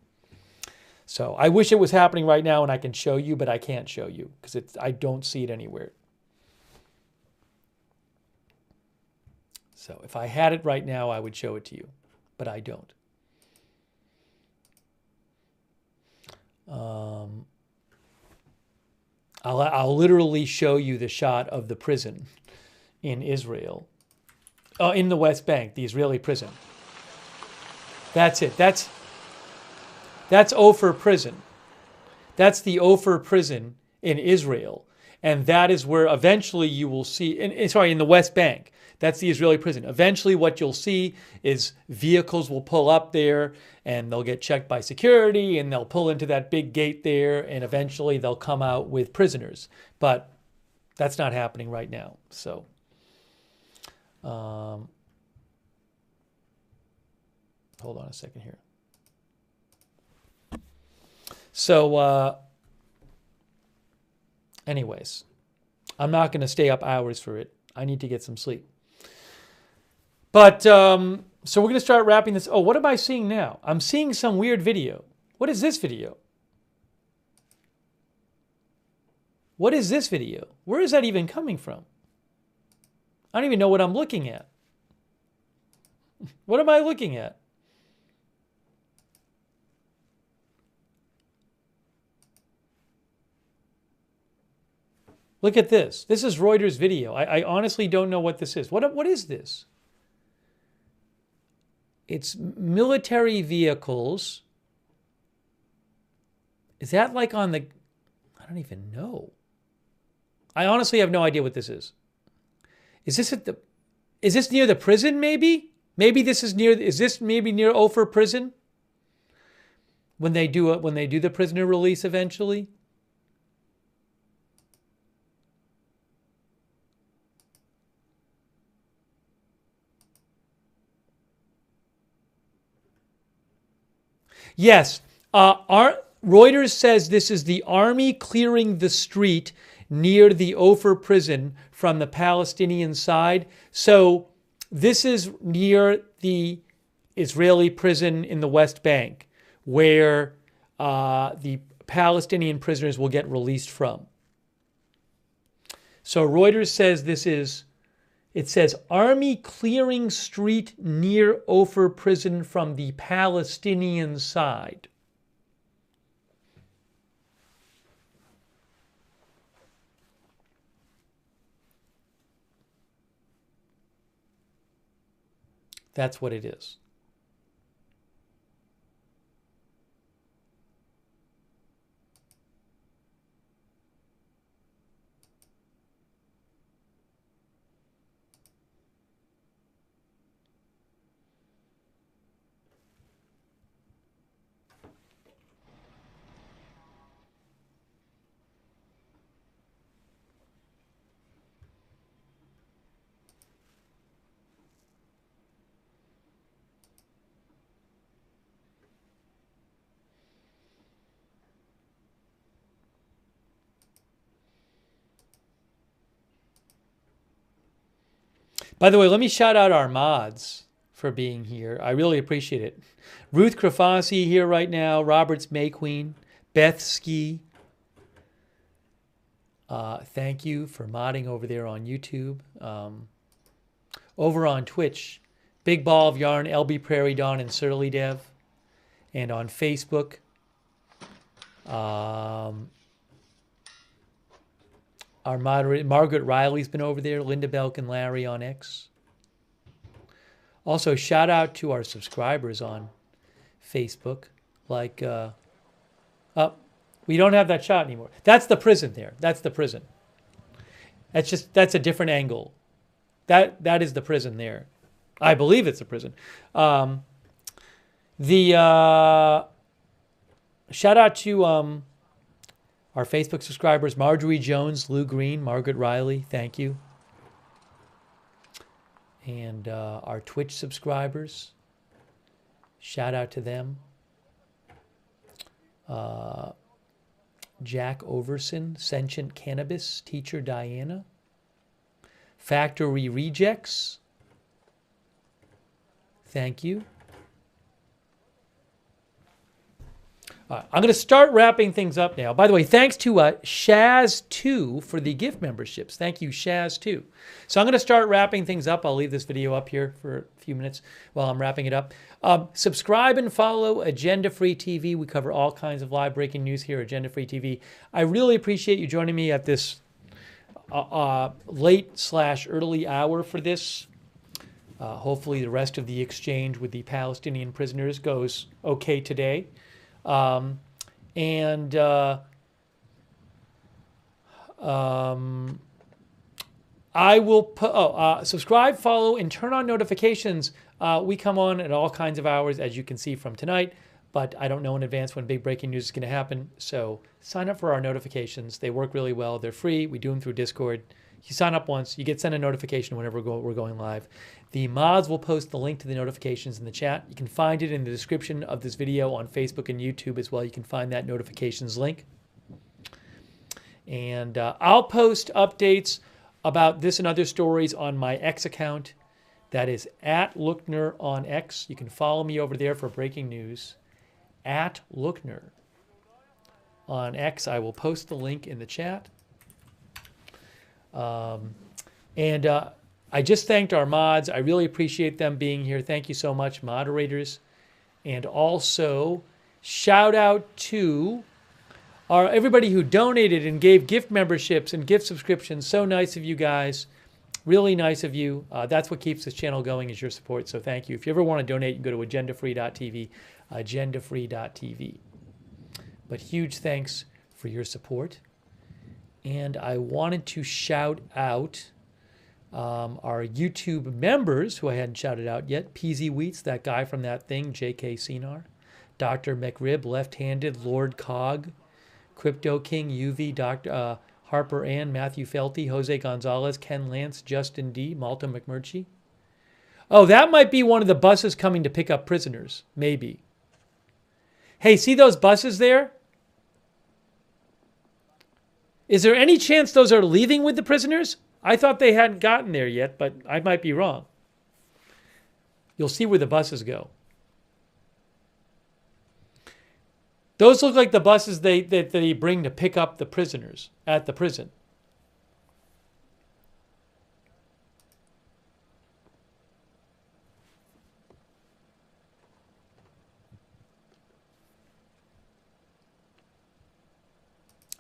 So I wish it was happening right now and I can show you, but I can't show you because I don't see it anywhere. So if I had it right now, I would show it to you, but I don't. I'll literally show you the shot of the prison in Israel, in the West Bank, the Israeli prison. That's it. That's Ofer prison. That's the Ofer prison in Israel, and that is where eventually you will see. In the West Bank. That's the Israeli prison. Eventually what you'll see is vehicles will pull up there and they'll get checked by security and they'll pull into that big gate there and eventually they'll come out with prisoners. But that's not happening right now. So, hold on a second here. So, anyways, I'm not going to stay up hours for it. I need to get some sleep. But, so we're going to start wrapping this. Oh, what am I seeing now? I'm seeing some weird video. What is this video? What is this video? Where is that even coming from? I don't even know what I'm looking at. What am I looking at? Look at this. This is Reuters video. I honestly don't know what this is. What is this? It's military vehicles. Is that like on the... I don't even know. I honestly have no idea what this is. Is this at the... Is this near the prison maybe? Maybe this is near... Is this maybe near Ophir prison? When they do the prisoner release eventually? Yes. Reuters says this is the army clearing the street near the Ophir prison from the Palestinian side. So this is near the Israeli prison in the West Bank, where the Palestinian prisoners will get released from. So Reuters says it says army clearing street near Ophir prison from the Palestinian side. That's what it is. By the way, let me shout out our mods for being here. I really appreciate it. Ruth Krafasi here right now, Roberts May Queen, Beth Ski. Thank you for modding over there on YouTube. Over on Twitch, Big Ball of Yarn, LB Prairie Dawn, and Surly Dev. And on Facebook, our moderator, Margaret Riley's been over there, Linda Belk and Larry on X. Also, shout out to our subscribers on Facebook. Like, we don't have that shot anymore. That's the prison there. That's the prison. That's a different angle. That is the prison there. I believe it's a prison. Shout out to our Facebook subscribers, Marjorie Jones, Lou Green, Margaret Riley, thank you. And our Twitch subscribers, shout out to them. Jack Overson, Sentient Cannabis, Teacher Diana, Factory Rejects, thank you. I'm going to start wrapping things up now. By the way, thanks to Shaz2 for the gift memberships. Thank you, Shaz2. So I'm going to start wrapping things up. I'll leave this video up here for a few minutes while I'm wrapping it up. Subscribe and follow Agenda Free TV. We cover all kinds of live breaking news here, Agenda Free TV. I really appreciate you joining me at this late/early hour for this. Hopefully the rest of the exchange with the Palestinian prisoners goes okay today. I will subscribe, follow, and turn on notifications. We come on at all kinds of hours, as you can see from tonight, but I don't know in advance when big breaking news is going to happen. So sign up for our notifications. They work really well. They're free. We do them through Discord. You sign up once, you get sent a notification whenever we're going live. The mods will post the link to the notifications in the chat. You can find it in the description of this video on Facebook and YouTube as well. You can find that notifications link. And I'll post updates about this and other stories on my X account, That is at Lookner on X. You can follow me over there for breaking news. At Lookner on X. I will post the link in the chat. And I just thanked our mods. I really appreciate them being here. Thank you so much, moderators. And also, shout out to everybody who donated and gave gift memberships and gift subscriptions. So nice of you guys. Really nice of you. That's what keeps this channel going, is your support. So thank you. If you ever want to donate, you can go to agendafree.tv, agendafree.tv. But huge thanks for your support. And I wanted to shout out our YouTube members, who I hadn't shouted out yet. PZ Wheats, that guy from that thing, J.K. Sinar. Dr. McRib, Left-Handed, Lord Cog, Crypto King, UV, Dr. Harper Ann, Matthew Felty, Jose Gonzalez, Ken Lance, Justin D., Malta McMurchie. Oh, that might be one of the buses coming to pick up prisoners. Maybe. Hey, see those buses there? Is there any chance those are leaving with the prisoners? I thought they hadn't gotten there yet, but I might be wrong. You'll see where the buses go. Those look like the buses that they bring to pick up the prisoners at the prison.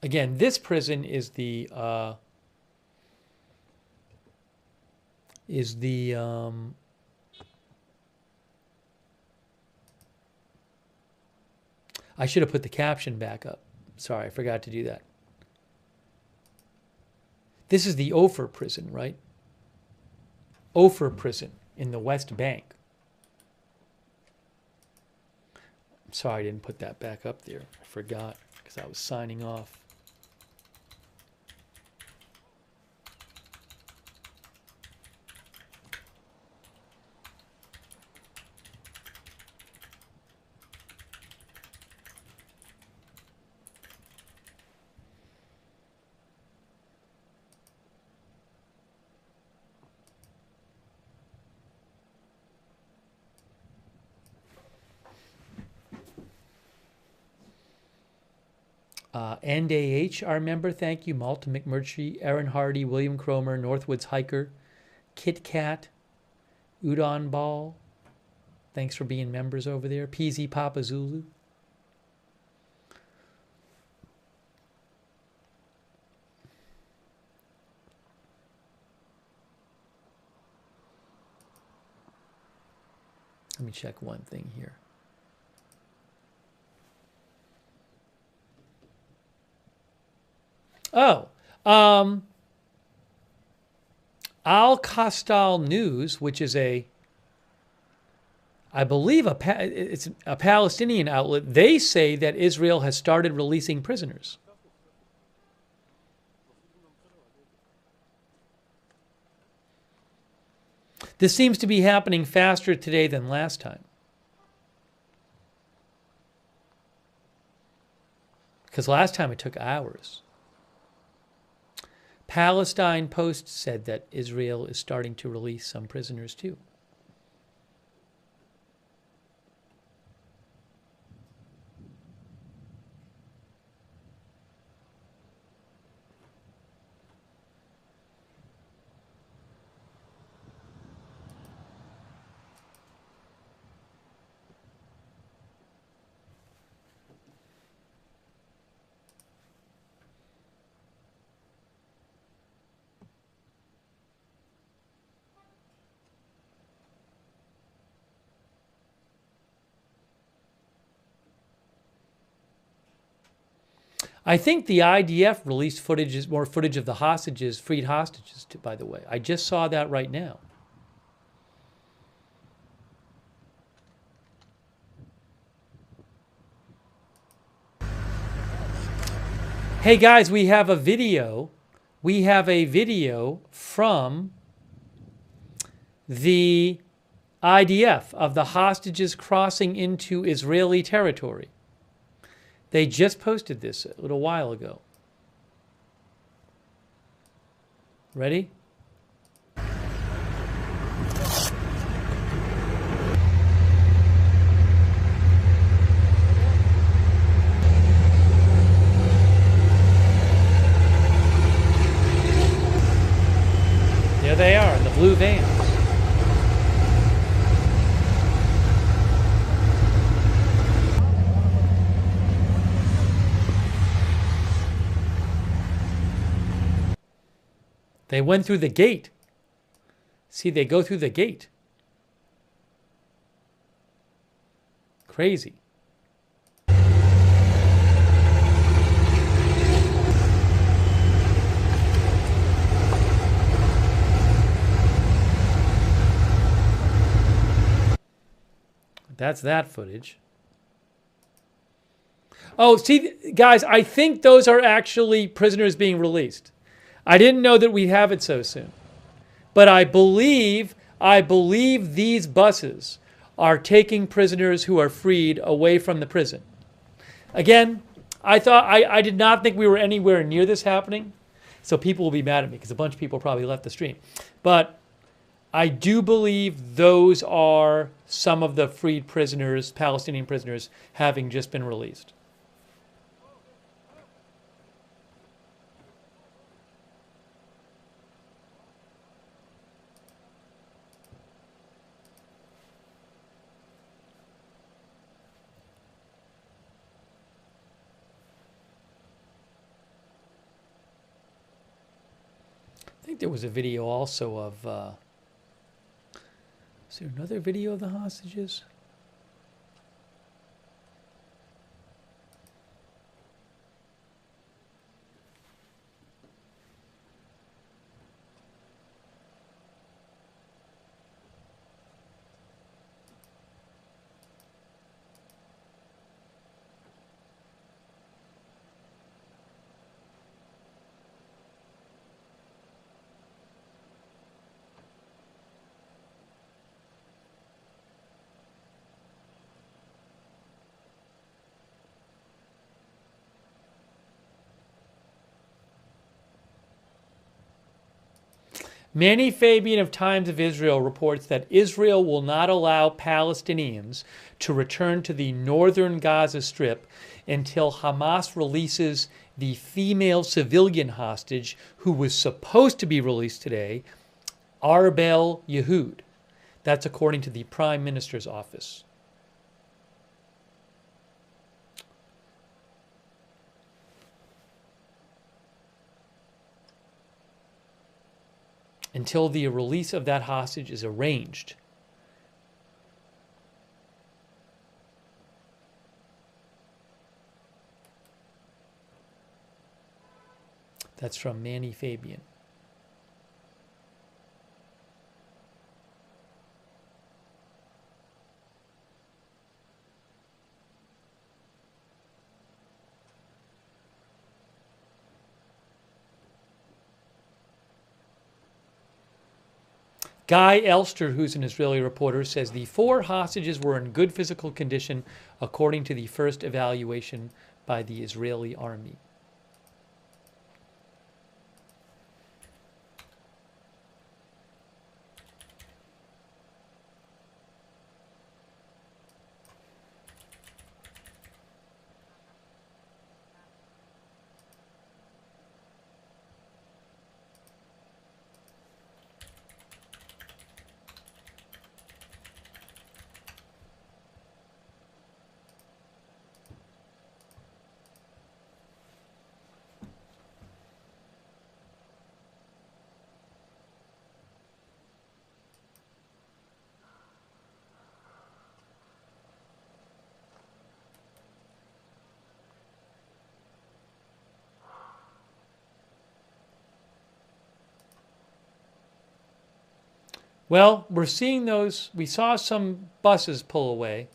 Again, this prison is the I should have put the caption back up. Sorry, I forgot to do that. This is the Ofer prison, right? Ofer prison in the West Bank. I'm sorry I didn't put that back up there. I forgot because I was signing off. NAH, our member, thank you. Malta McMurchie, Aaron Hardy, William Cromer, Northwoods Hiker, Kit Kat, Udon Ball. Thanks for being members over there. PZ Papa Zulu. Let me check one thing here. Oh, Al Costal News, which is I believe it's a Palestinian outlet. They say that Israel has started releasing prisoners. This seems to be happening faster today than last time. Because last time it took hours. Palestine Post said that Israel is starting to release some prisoners too. I think the IDF released more footage of the hostages, freed hostages, by the way. I just saw that right now. Hey guys, we have a video. We have a video from the IDF of the hostages crossing into Israeli territory. They just posted this a little while ago. blue vans. They went through the gate. See, they go through the gate. Crazy. That's that footage. Oh, see, guys, I think those are actually prisoners being released. I didn't know that we'd have it so soon. But I believe these buses are taking prisoners who are freed away from the prison. Again, I did not think we were anywhere near this happening. So people will be mad at me because a bunch of people probably left the stream. But I do believe those are some of the freed prisoners, Palestinian prisoners, having just been released. I think there was a video also of, is there another video of the hostages? Manny Fabian of Times of Israel reports that Israel will not allow Palestinians to return to the northern Gaza Strip until Hamas releases the female civilian hostage who was supposed to be released today, Arbel Yehud. That's according to the Prime Minister's office. Until the release of that hostage is arranged. That's from Manny Fabian. Guy Elster, who's an Israeli reporter, says the 4 hostages were in good physical condition according to the first evaluation by the Israeli army. Well, we're seeing those. We saw some buses pull away.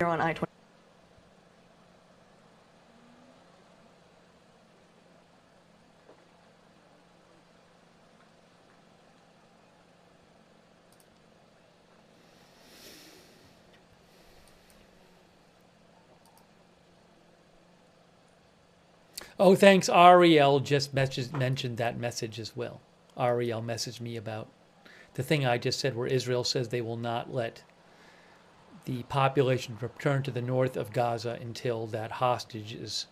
On I-20. Oh, thanks. Ariel just mentioned that message as well. Ariel messaged me about the thing I just said, where Israel says they will not let the population return to the north of Gaza until that hostage is,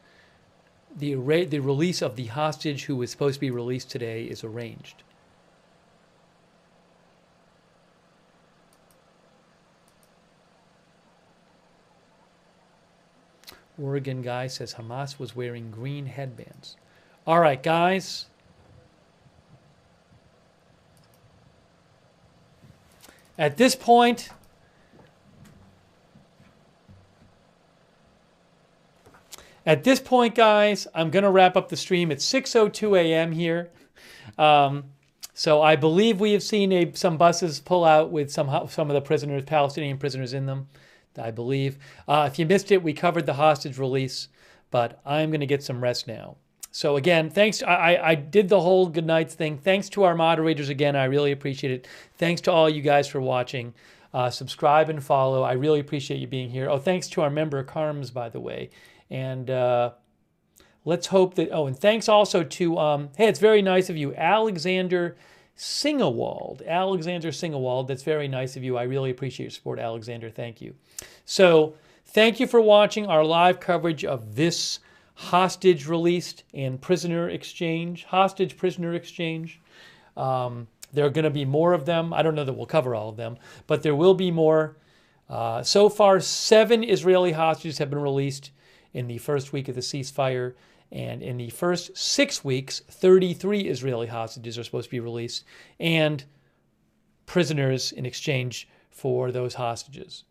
the release of the hostage who was supposed to be released today is arranged. Oregon guy says Hamas was wearing green headbands. All right, guys. At this point, guys, I'm going to wrap up the stream. It's 6:02 a.m. here. So I believe we have seen some buses pull out with some of the prisoners, Palestinian prisoners in them, I believe. If you missed it, we covered the hostage release, but I'm going to get some rest now. So again, thanks. I did the whole good nights thing. Thanks to our moderators again. I really appreciate it. Thanks to all you guys for watching. Subscribe and follow. I really appreciate you being here. Oh, thanks to our member Carms, by the way. And let's hope that, and thanks also to, hey, it's very nice of you, Alexander Singewald. Alexander Singewald, that's very nice of you. I really appreciate your support, Alexander. Thank you. So thank you for watching our live coverage of this hostage released and prisoner exchange, hostage prisoner exchange. There are going to be more of them. I don't know that we'll cover all of them, but there will be more. So far, 7 Israeli hostages have been released in the first week of the ceasefire. And in the first 6 weeks, 33 Israeli hostages are supposed to be released and prisoners in exchange for those hostages.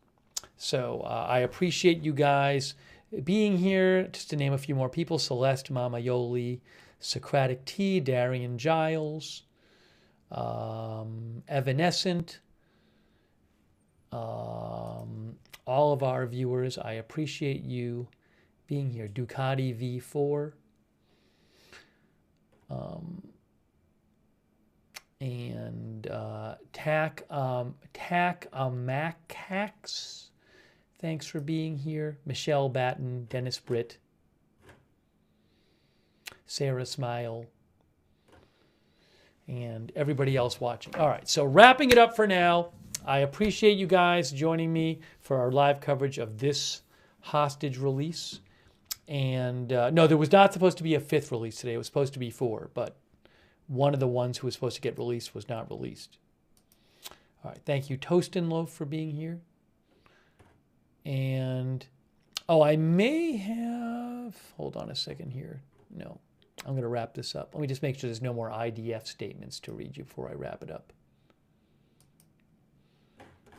So I appreciate you guys being here. Just to name a few more people: Celeste, Mama Yoli, Socratic T, Darian Giles, Evanescent, all of our viewers. I appreciate you being here. Ducati V4, and Macax. Thanks for being here. Michelle Batten, Dennis Britt, Sarah Smile, and everybody else watching. All right, so wrapping it up for now. I appreciate you guys joining me for our live coverage of this hostage release. And no, there was not supposed to be a 5th release today. It was supposed to be 4, but one of the ones who was supposed to get released was not released. All right, thank you, Toast and Loaf, for being here. And, I may have, hold on a second here. No, I'm going to wrap this up. Let me just make sure there's no more IDF statements to read you before I wrap it up.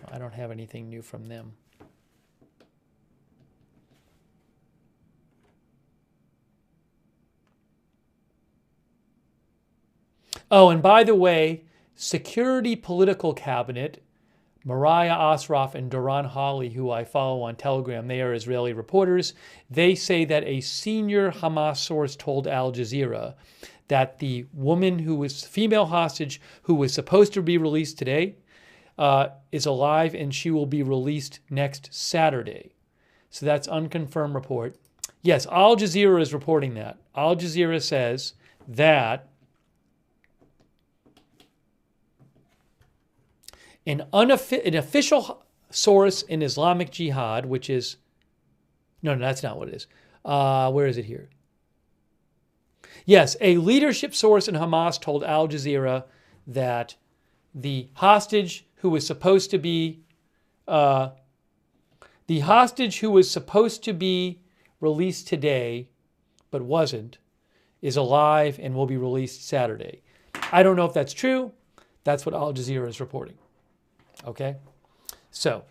I don't have anything new from them. Oh, and by the way, Security Political Cabinet, Mariah Osroff and Doron Hawley, who I follow on Telegram, they are Israeli reporters. They say that a senior Hamas source told Al Jazeera that the woman who was female hostage who was supposed to be released today is alive, and she will be released next Saturday. So that's unconfirmed report. Yes, Al Jazeera is reporting that. Al Jazeera says that an official source in Islamic Jihad, which is, no, that's not what it is. Where is it here? Yes, a leadership source in Hamas told Al Jazeera that the hostage who was supposed to be, released today, but wasn't, is alive and will be released Saturday. I don't know if that's true. That's what Al Jazeera is reporting. Okay? So,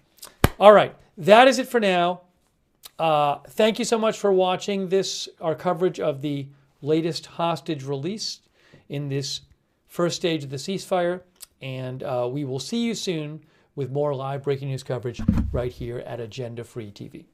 all right. That is it for now. Thank you so much for watching our coverage of the latest hostage release in this first stage of the ceasefire. And we will see you soon with more live breaking news coverage right here at Agenda Free TV.